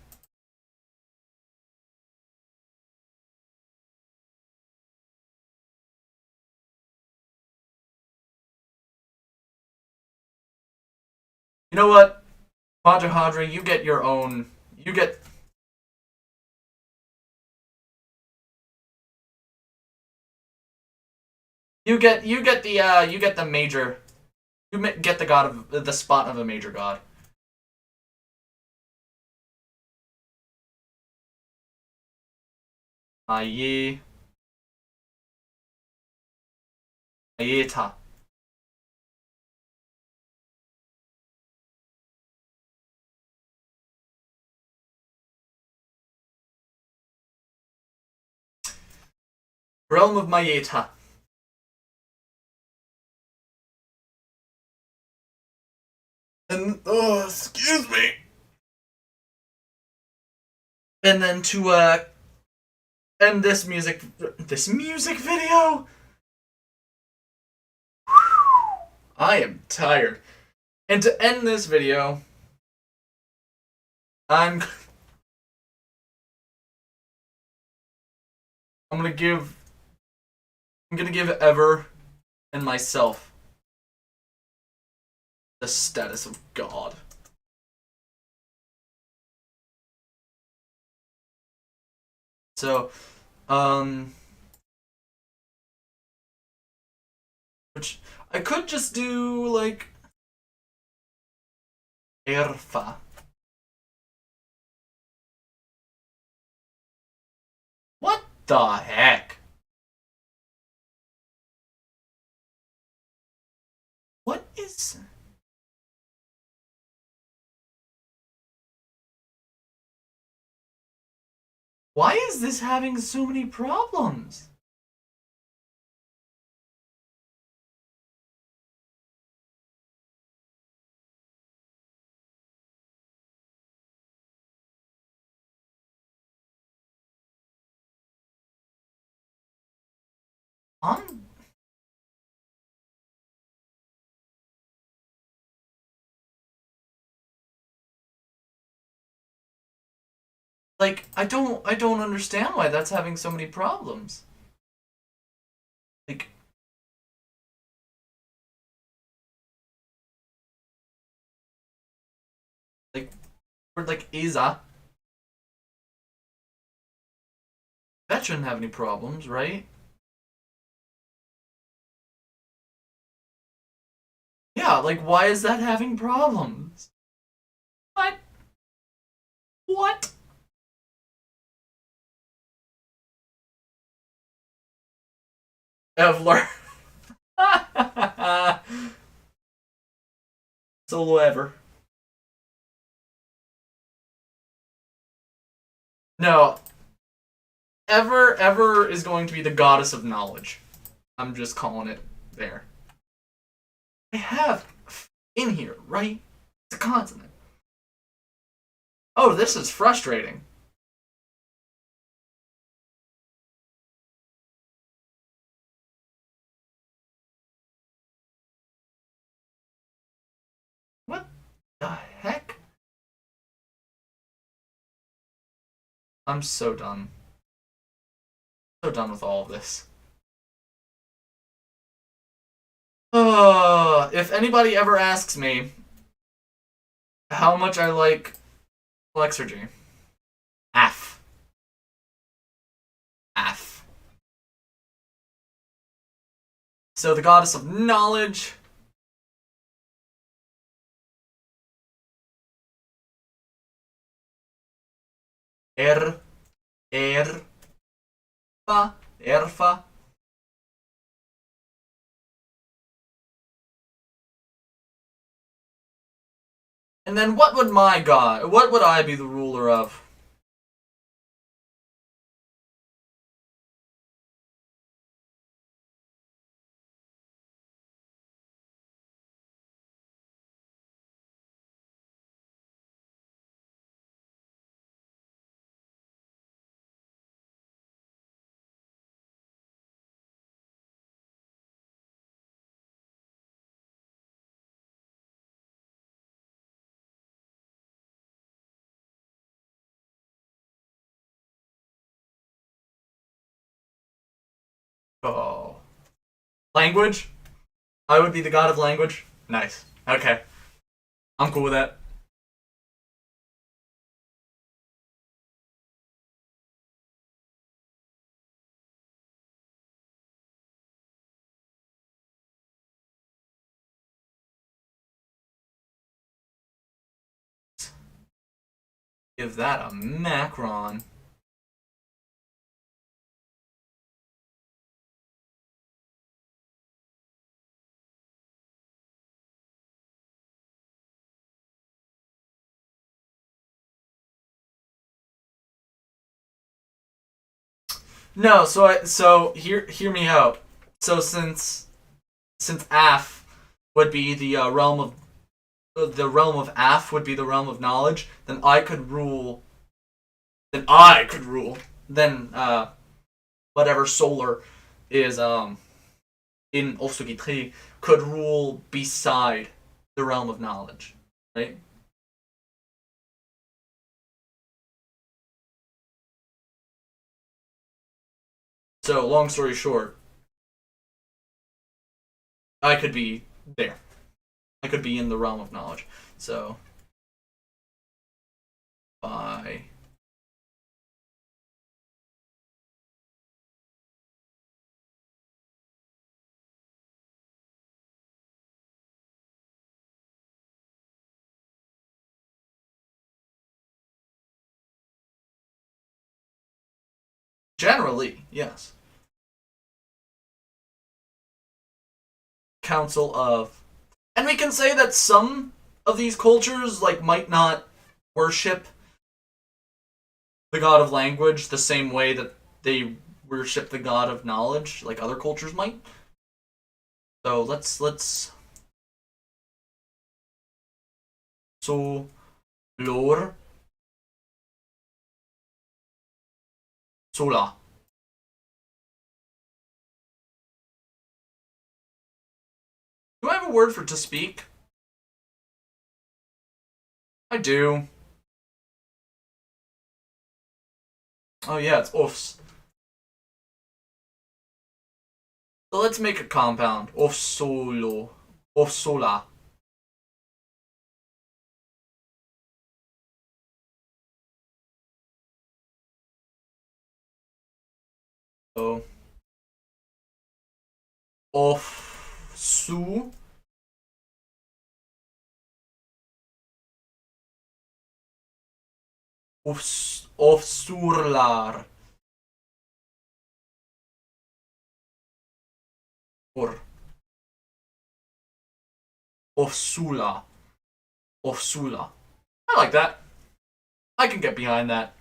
You know what, Hadra Hadra, you get your own. You get. You get the you get the major. Get the god of the spot of a major god. Maye. Mayeta. Realm of Mayeta. And oh, excuse me. And then to end this music video, I am tired. And to end this video, I'm gonna give Ever and myself the status of God. So, which I could just do like Erfa. What the heck? What is... Why is this having so many problems? I'm... Like, I don't understand why that's having so many problems. Like, or like Isa. That shouldn't have any problems, right? Yeah, like why is that having problems? What? What? Evler. Solo Ever. No. Ever is going to be the goddess of knowledge. I'm just calling it there. I have in here, right? It's a consonant. Oh, this is frustrating. What the heck? I'm so done. So done with all of this. If anybody ever asks me how much I like Flexergy, Af. Af. So the goddess of knowledge. Erfa. And then what would I be the ruler of? Oh. Language? I would be the god of language? Nice. Okay. I'm cool with that. Give that a macron. No, so hear me out. So since Af would be the realm of Af would be the realm of knowledge, then I could rule then I could rule. Then whatever solar is in Ofsugitxí could rule beside the realm of knowledge, right? So long story short, I could be there. I could be in the realm of knowledge. So by generally, yes. Council of, and we can say that some of these cultures like might not worship the god of language the same way that they worship the god of knowledge, like other cultures might. So so lore sola. Do I have a word for to speak? I do. Oh yeah, it's ofs. So let's make a compound. Of solo. Of sola. So of su. Of surlar. Or of sula. Of sula. I like that. I can get behind that.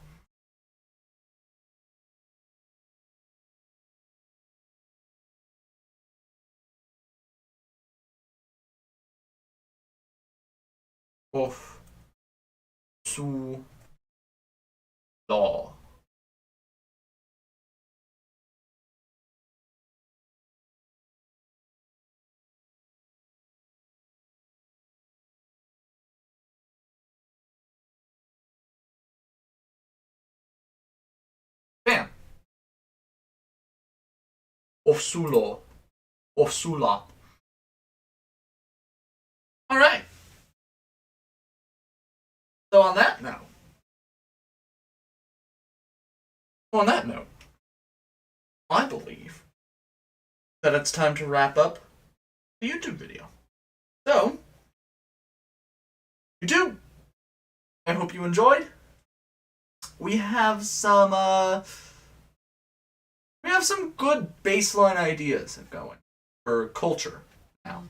Of su law. Bam. Of sulo. Of sula. All right. So on that note, I believe that it's time to wrap up the YouTube video. So, YouTube, I hope you enjoyed. We have some good baseline ideas going for culture now.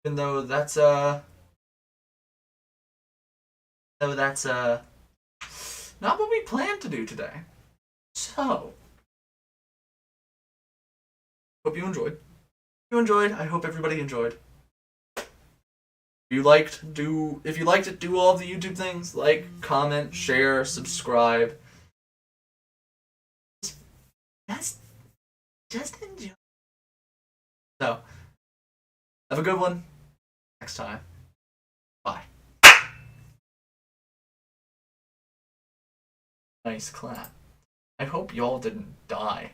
Even though that's not what we planned to do today. So, hope you enjoyed. If you enjoyed, I hope everybody enjoyed. If you liked it, do all of the YouTube things like, comment, share, subscribe. Just just enjoy. So, have a good one. Next time. Bye. Nice clap. I hope y'all didn't die.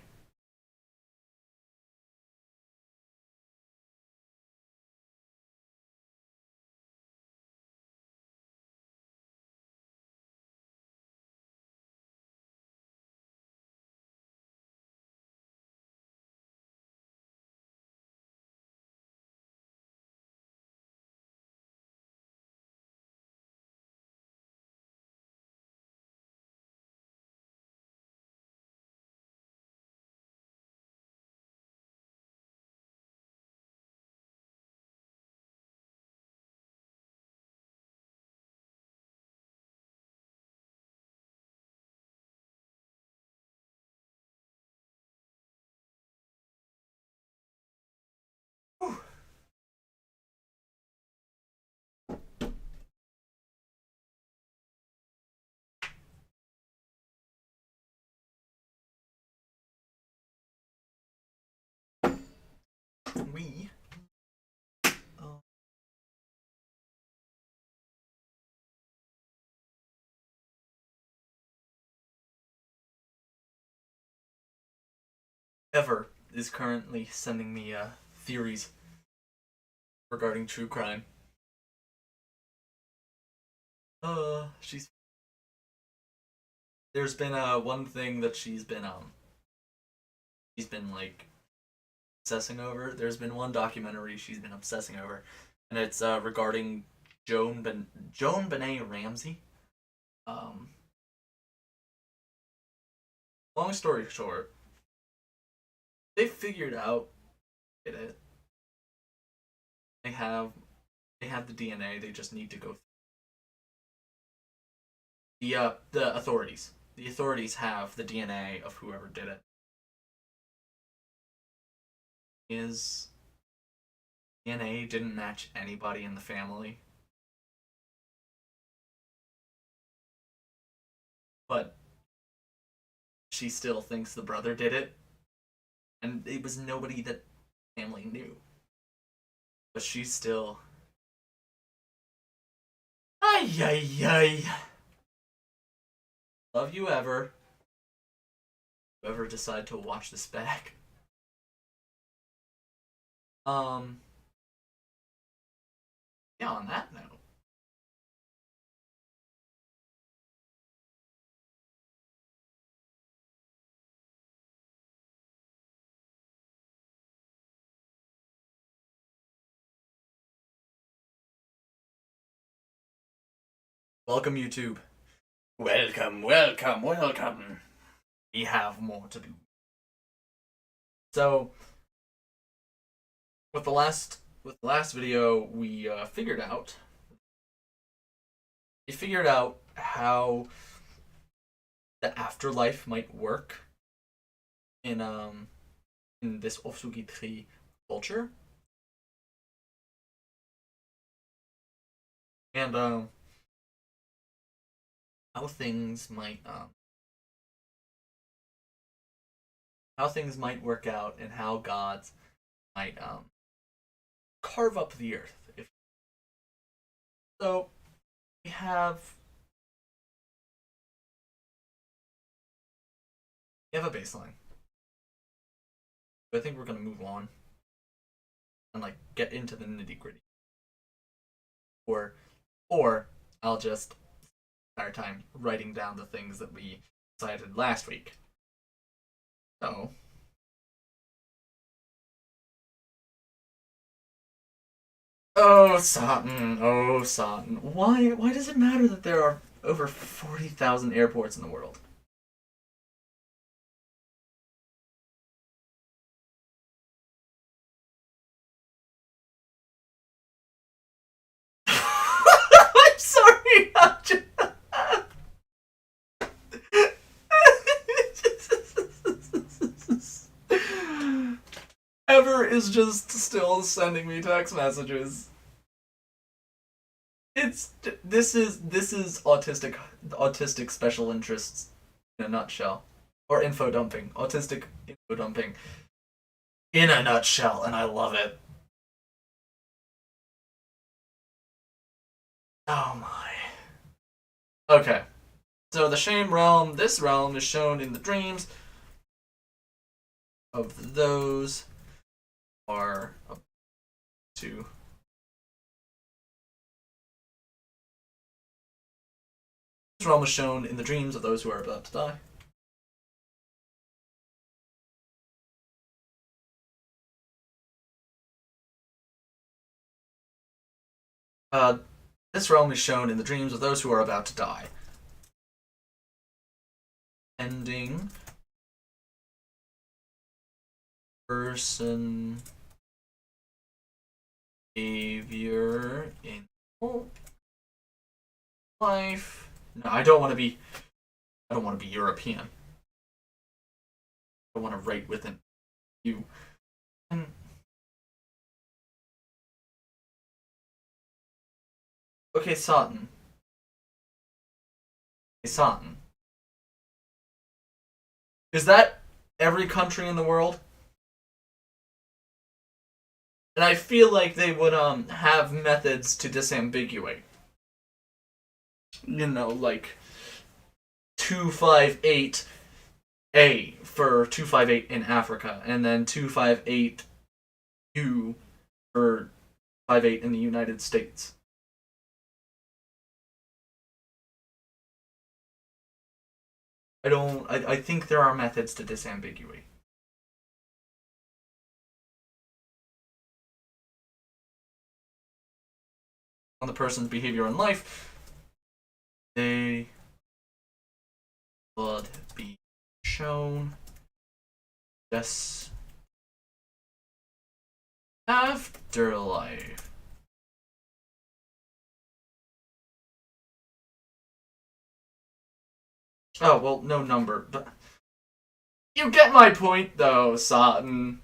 ever is currently sending me theories regarding true crime. She's there's been one thing that she's been like obsessing over. There's been one documentary she's been obsessing over, and it's regarding Joan Benet Ramsey. Um, Long story short, they figured out it. They have the DNA. They just need to go. The authorities. The authorities have the DNA of whoever did it. His DNA didn't match anybody in the family, but she still thinks the brother did it, and it was nobody that the family knew. But she's still. Ay, ay, ay. Love you ever. Whoever decide to watch this back. Yeah, on that note. Welcome, YouTube. Welcome, welcome, welcome. We have more to do. So, with the last video, we figured out how the afterlife might work in this Ofsugitxí culture, and how things might work out, and how gods might carve up the earth. So we have a baseline. I think we're gonna move on and like get into the nitty gritty, or I'll just our time writing down the things that we decided last week. So, oh Satan, why does it matter that there are over 40,000 airports in the world? I'm sorry, I'm just... Ever is just still sending me text messages. This is autistic special interests in a nutshell, or info dumping, autistic info dumping in a nutshell, and I love it. Oh my. Okay. So the shame realm, this realm is shown in the dreams of those who are up to. This realm is shown in the dreams of those who are about to die. This realm is shown in the dreams of those who are about to die. Ending person behavior in life. No, I don't want to be European. I want to write with an you. And okay, Satan. Hey, Satan. Is that every country in the world? And I feel like they would have methods to disambiguate. You know, like 258 A for 258 in Africa, and then 258 U for 58 in the United States. I think there are methods to disambiguate. On the person's behavior in life, they would be shown this afterlife. Oh, well, no number. But you get my point, though, Sutton.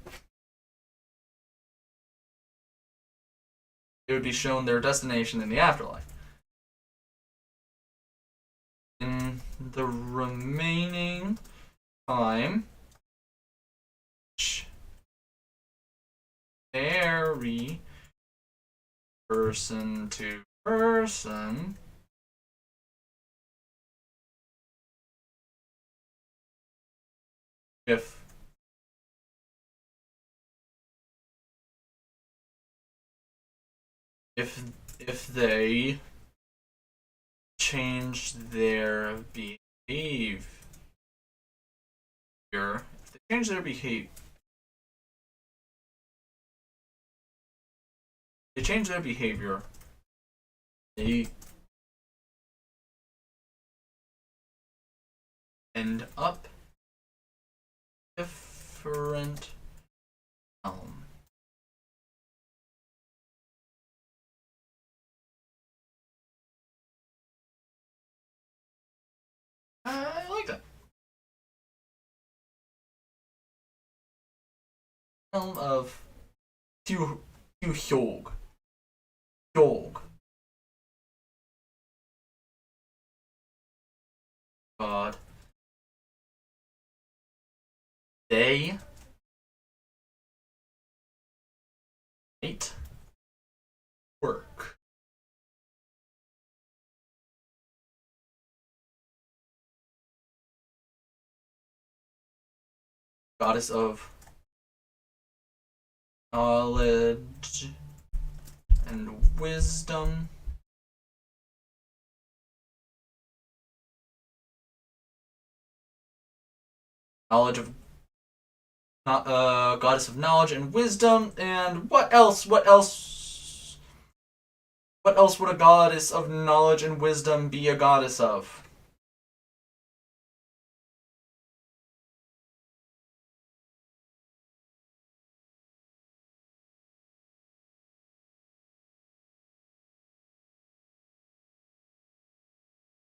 It would be shown their destination in the afterlife. In the remaining time, vary person to person, if if they change their behavior, if they change their behavior, they end up different realm. I like that. Realm of Hyog. God. They might work. Goddess of knowledge and wisdom. Knowledge of goddess of knowledge and wisdom, and what else? What else would a goddess of knowledge and wisdom be a goddess of?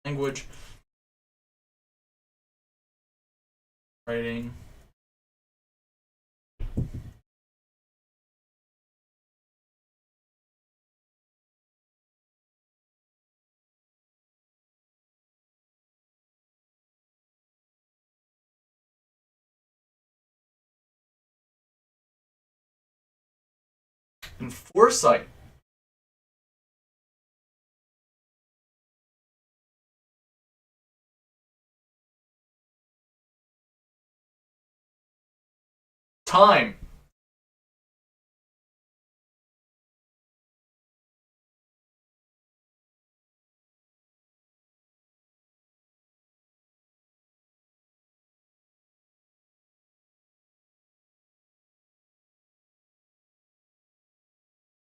Language, writing, and foresight. Time.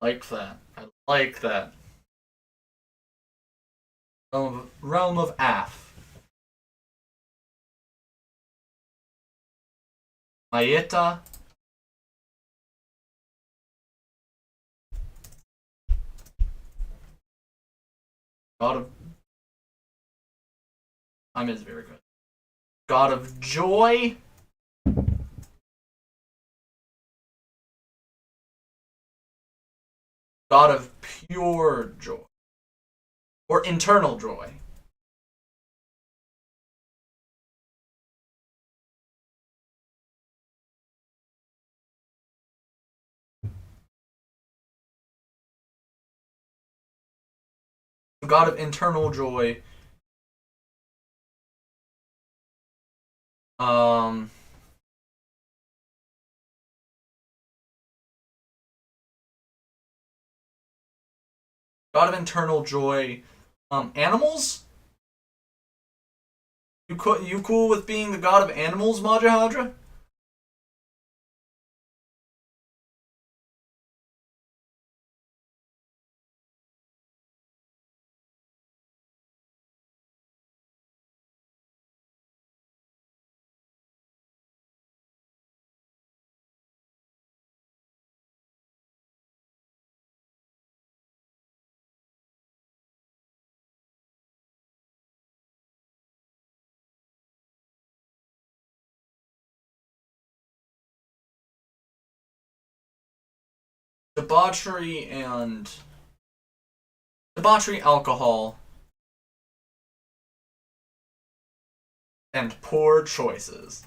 Like that. I like that. Realm of Af. Maeta. God of Time is very good. God of joy. God of pure joy. Or internal joy. God of internal joy Um, God of internal joy. Animals? You cool with being the god of animals, Majahadra? Debauchery and debauchery, alcohol, and poor choices.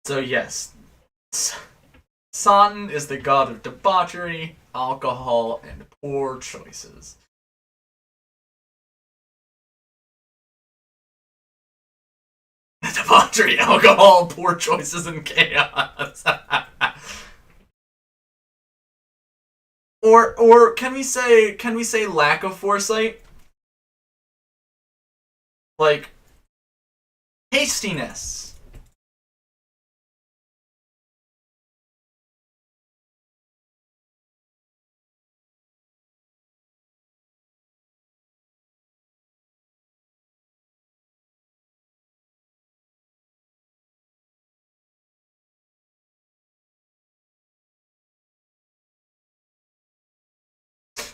So yes, Satan is the god of debauchery, alcohol, and poor choices. Debauchery, alcohol, poor choices, and chaos. or can we say lack of foresight? Like hastiness.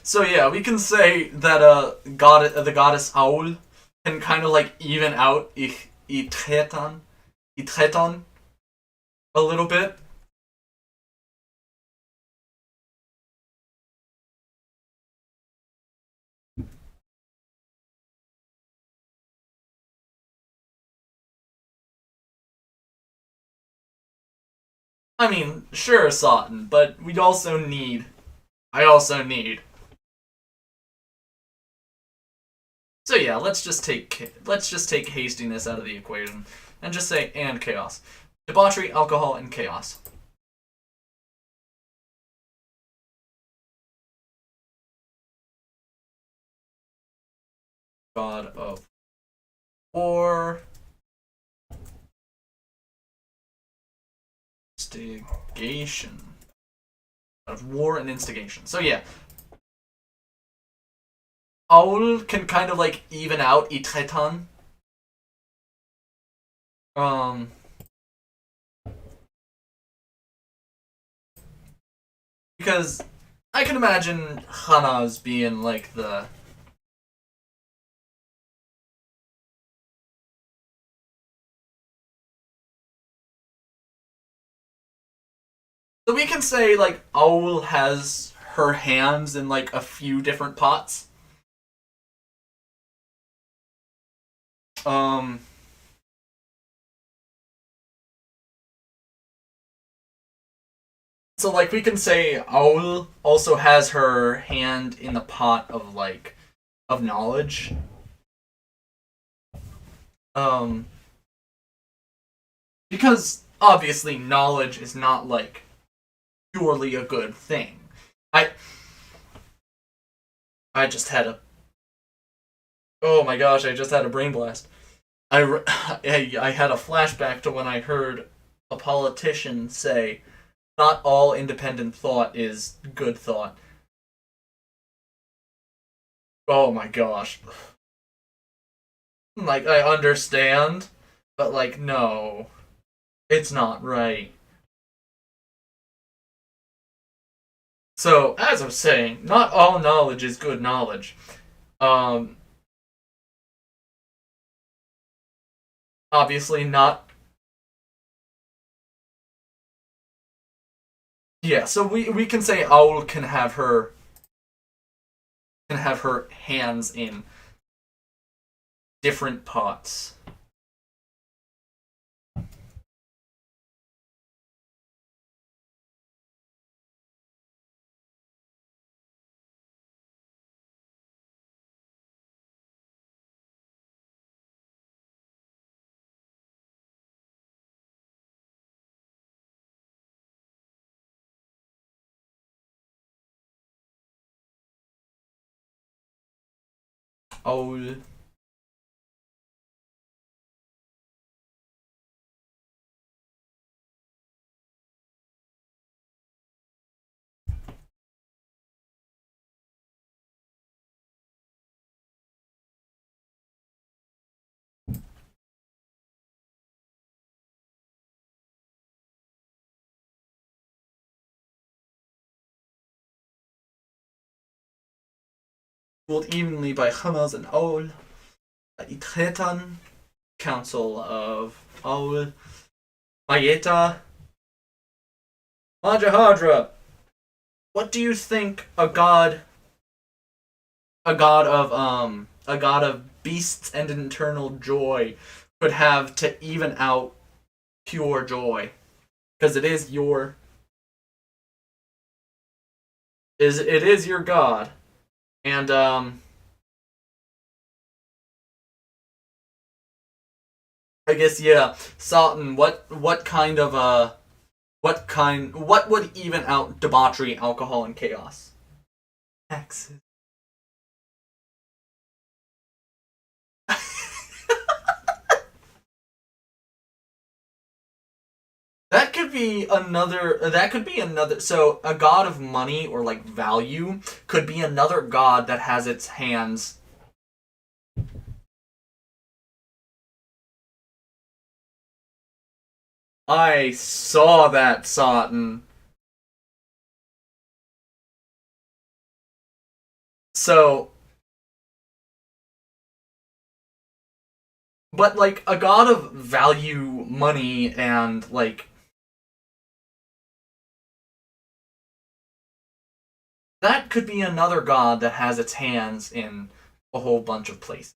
So yeah, we can say that the goddess Aul can kind of like even out Itretan a little bit. I mean, sure, Satan, but we also need. I also need. So yeah, let's just take hastiness out of the equation and just say and chaos, debauchery, alcohol, and chaos. God of war, instigation, of war and instigation. So yeah, Aul can kind of like even out Itretan. Um, because I can imagine Hana's being like the. So we can say like Aul has her hands in like a few different pots. Um, so like we can say Aul also has her hand in the pot of like of knowledge. Um, because obviously knowledge is not like purely a good thing. I I just had a oh my gosh, I just had a brain blast. I had a flashback to when I heard a politician say, "Not all independent thought is good thought." Oh my gosh. Like I understand, but like no, it's not right. So, as I was saying, not all knowledge is good knowledge. Um Obviously not Yeah, so we can say Owl can have her hands in different pots. Owl. Ruled evenly by Hamas and Owl. Itretan, Council of Owl. Mayeta. Majahadra. What do you think a god of beasts and eternal joy could have to even out pure joy? Because it is your god. And I guess, yeah, Sultan, what would even out debauchery, alcohol, and chaos? Taxes. That could be another. So a god of money or like value could be another god that has its hands. I saw that, Satan. So, but like a god of value, money, and like that could be another god that has its hands in a whole bunch of places.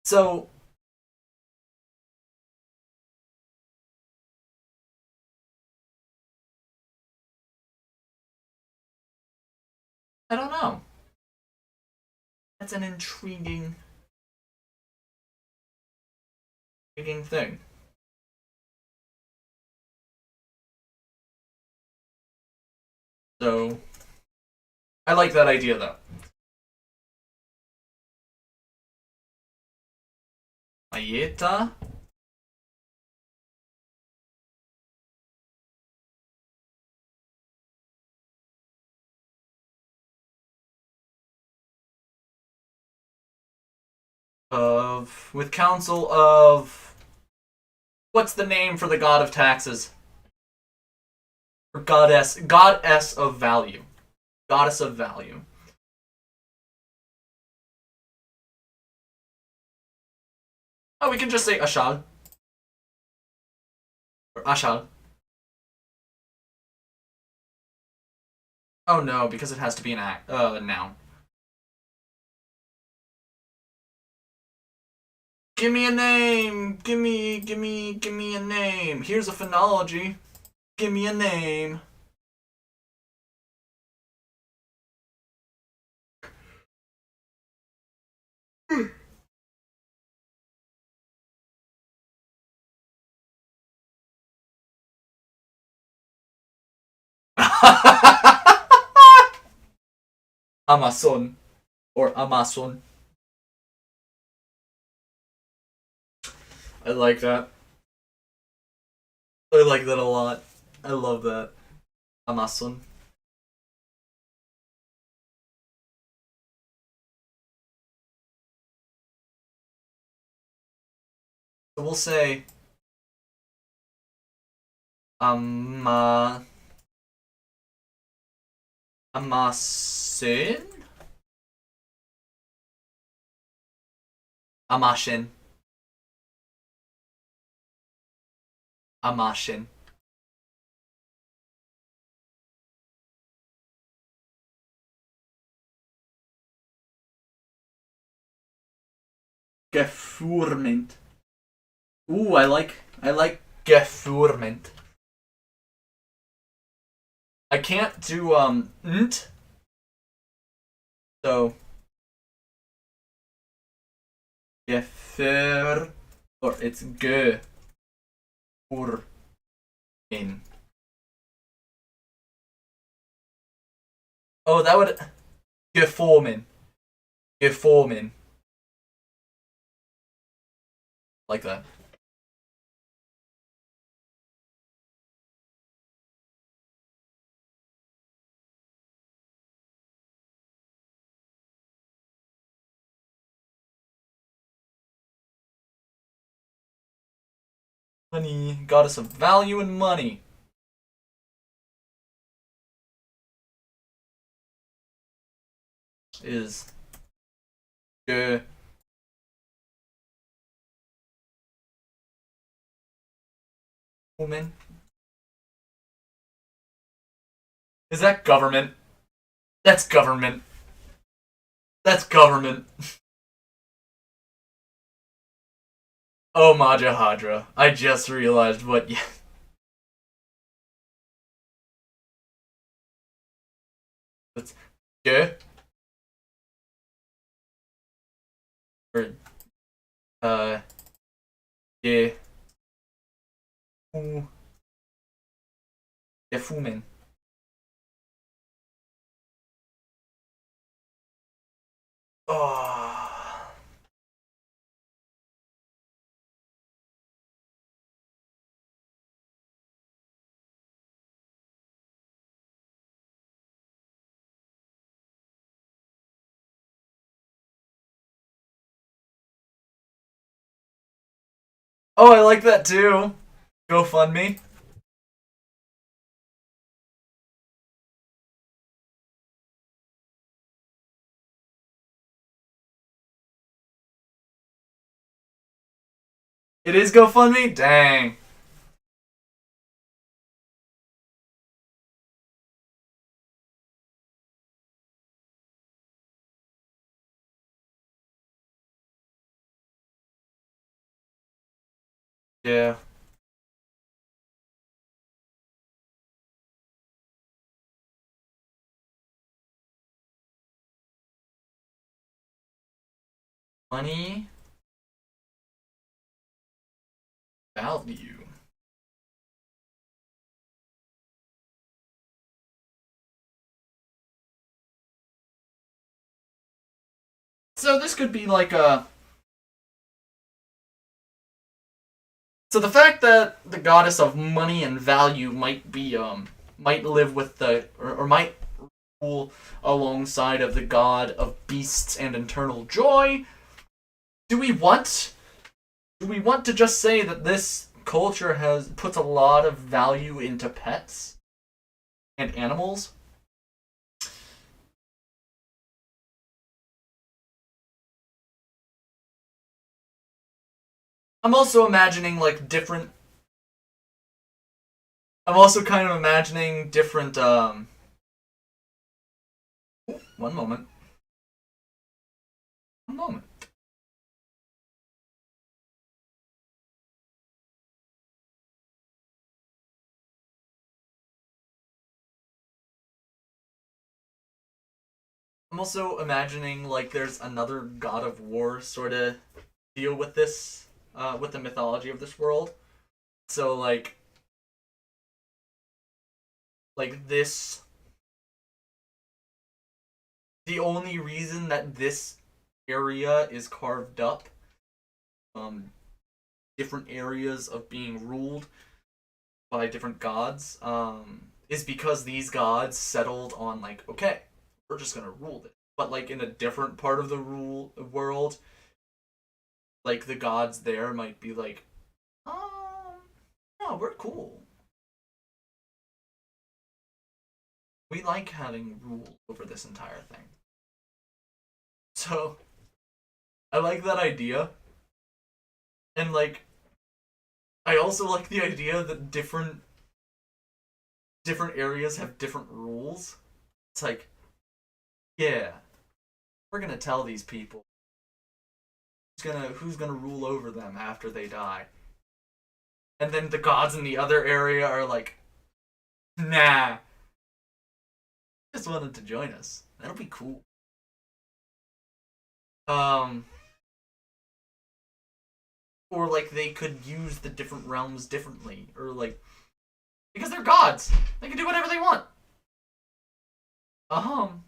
So, I don't know. That's an intriguing thing. So, I like that idea though. Ayeta of with council of what's the name for the god of taxes? Or goddess of value. Goddess of value. Oh, we can just say Ashal. Or Ashal. Oh no, because it has to be noun. Give me a name. Give me a name. Here's a phonology. Give me a name. Amazon or Amazon. I like that. I like that a lot. I love that. Amazon. So we'll say Ama Amasin? Amashin. Amaschen. Gefurment. Ooh, I like gefurment. I can't do nt, so gefur, or it's ge fur in. Oh, that would geformen. Geformen. Like that. Money, goddess of value and money. Is ge woman. Is that government? That's government. That's government. Oh, Majahadra. I just realized what. That's ge or ge fu gefumen. Oh. Oh, I like that too. GoFundMe. It is GoFundMe? Dang. Yeah. Money value. So this could be like a. So the fact that the goddess of money and value might live with the or might rule alongside of the god of beasts and eternal joy. Do we want do we want to just say that this culture has puts a lot of value into pets and animals? I'm also imagining like different. I'm also kind of imagining different. One moment. One moment. I'm also imagining like there's another god of war sort of deal with the mythology of this world. So like this the only reason that this area is carved up, um, different areas of being ruled by different gods, is because these gods settled on like, okay, we're just gonna rule it. But like in a different part of the rule world, like the gods there might be like, no, we're cool. We like having rule over this entire thing. So I like that idea. And like I also like the idea that different areas have different rules. It's like, yeah, we're gonna tell these people who's gonna rule over them after they die. And then the gods in the other area are like, nah, just wanted to join us. That'll be cool. Um, or like they could use the different realms differently, or like because they're gods, they can do whatever they want. Um,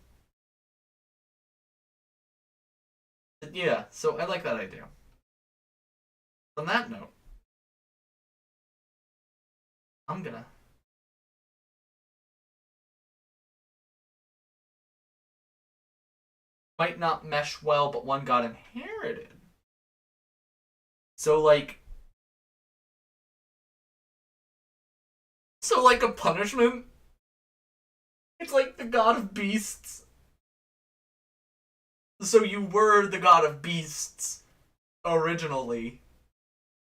yeah. So I like that idea. On that note, I'm gonna might not mesh well, but one got inherited. So like a punishment. It's like the god of beasts. So you were the god of beasts originally,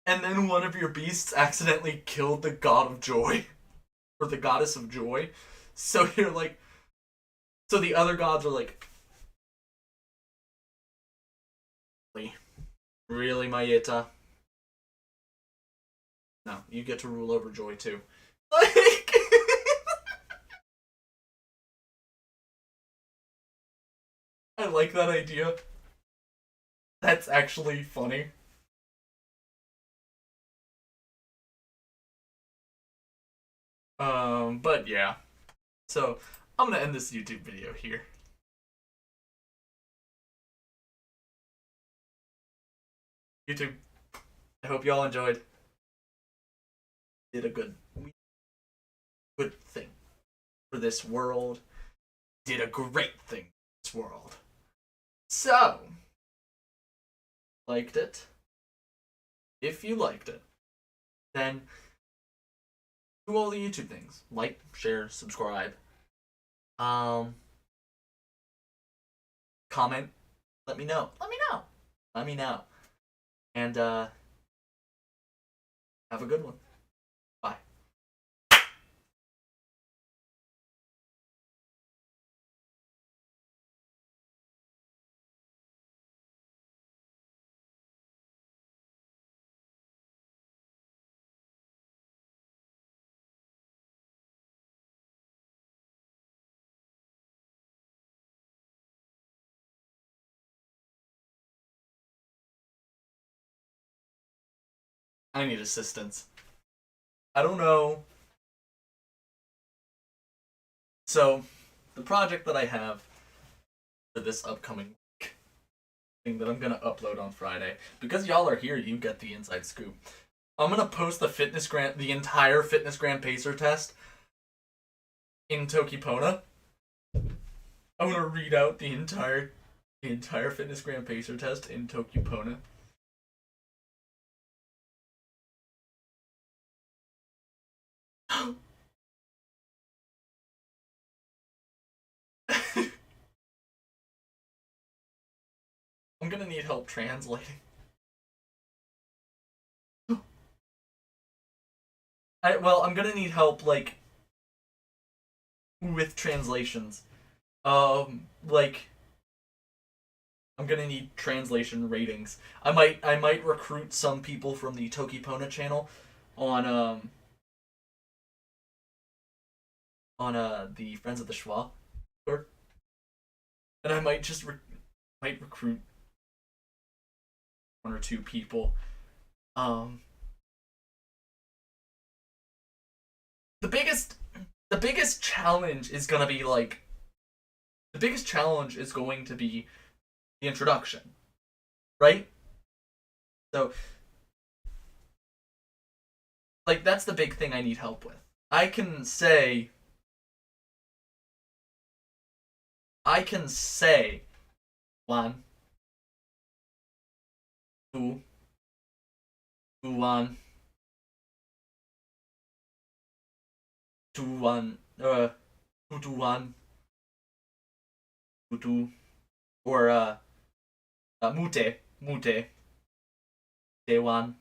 and then one of your beasts accidentally killed the god of joy or the goddess of joy. So you're like, so the other gods are like, really, Mayeta? No, you get to rule over joy too. Like, I like that idea. That's actually funny. But yeah. So I'm gonna end this YouTube video here. YouTube, I hope y'all enjoyed. Did a good thing for this world. Did a great thing for this world. So, liked it. If you liked it, then do all the YouTube things. Like, share, subscribe. Um, Comment. Let me know. Let me know. Let me know. And have a good one. Bye. I need assistance. I don't know. So, the project that I have for this upcoming thing that I'm gonna upload on Friday, because y'all are here, you get the inside scoop. I'm gonna post the entire fitness grand pacer test in Tokipona. I'm gonna read out the entire fitness grand pacer test in Tokipona. I'm gonna need help translating. I'm gonna need help like with translations. Like I'm gonna need translation ratings. I might recruit some people from the Tokipona channel on the Friends of the Schwa tour, and I might just might recruit one or two people. Um, the biggest the biggest challenge is gonna be like the biggest challenge is going to be the introduction, right? So like that's the big thing I need help with. I can say I can say one, two, two one, two one, two two one, two two, or mute, mute, day one,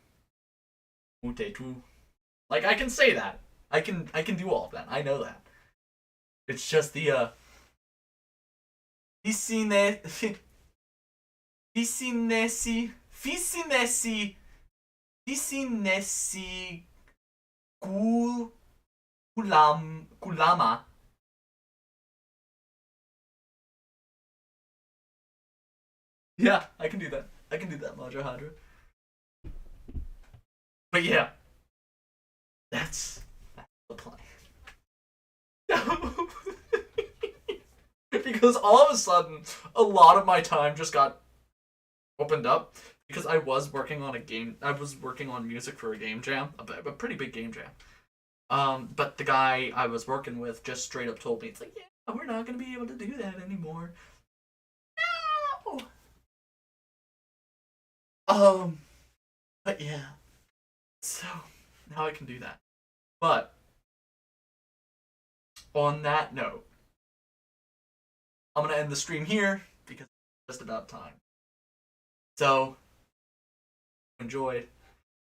Mutetu. Like, I can say that. I can do all of that. I know that. It's just the Ficinesi Ficinesi Ficinesi Ficinesi Kulama. Yeah, I can do that. I can do that, Madra Hadra. But yeah, that's the plan. Because all of a sudden, a lot of my time just got opened up because I was working on a game. I was working on music for a game jam, a pretty big game jam. But the guy I was working with just straight up told me, it's like, yeah, we're not gonna be able to do that anymore. No. But yeah, so now I can do that. But on that note, I'm gonna end the stream here because it's just about time. So enjoyed.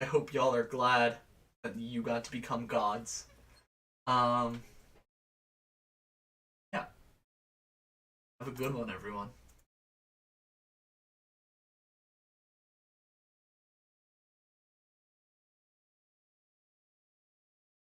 I hope y'all are glad that you got to become gods. Yeah. Have a good one, everyone.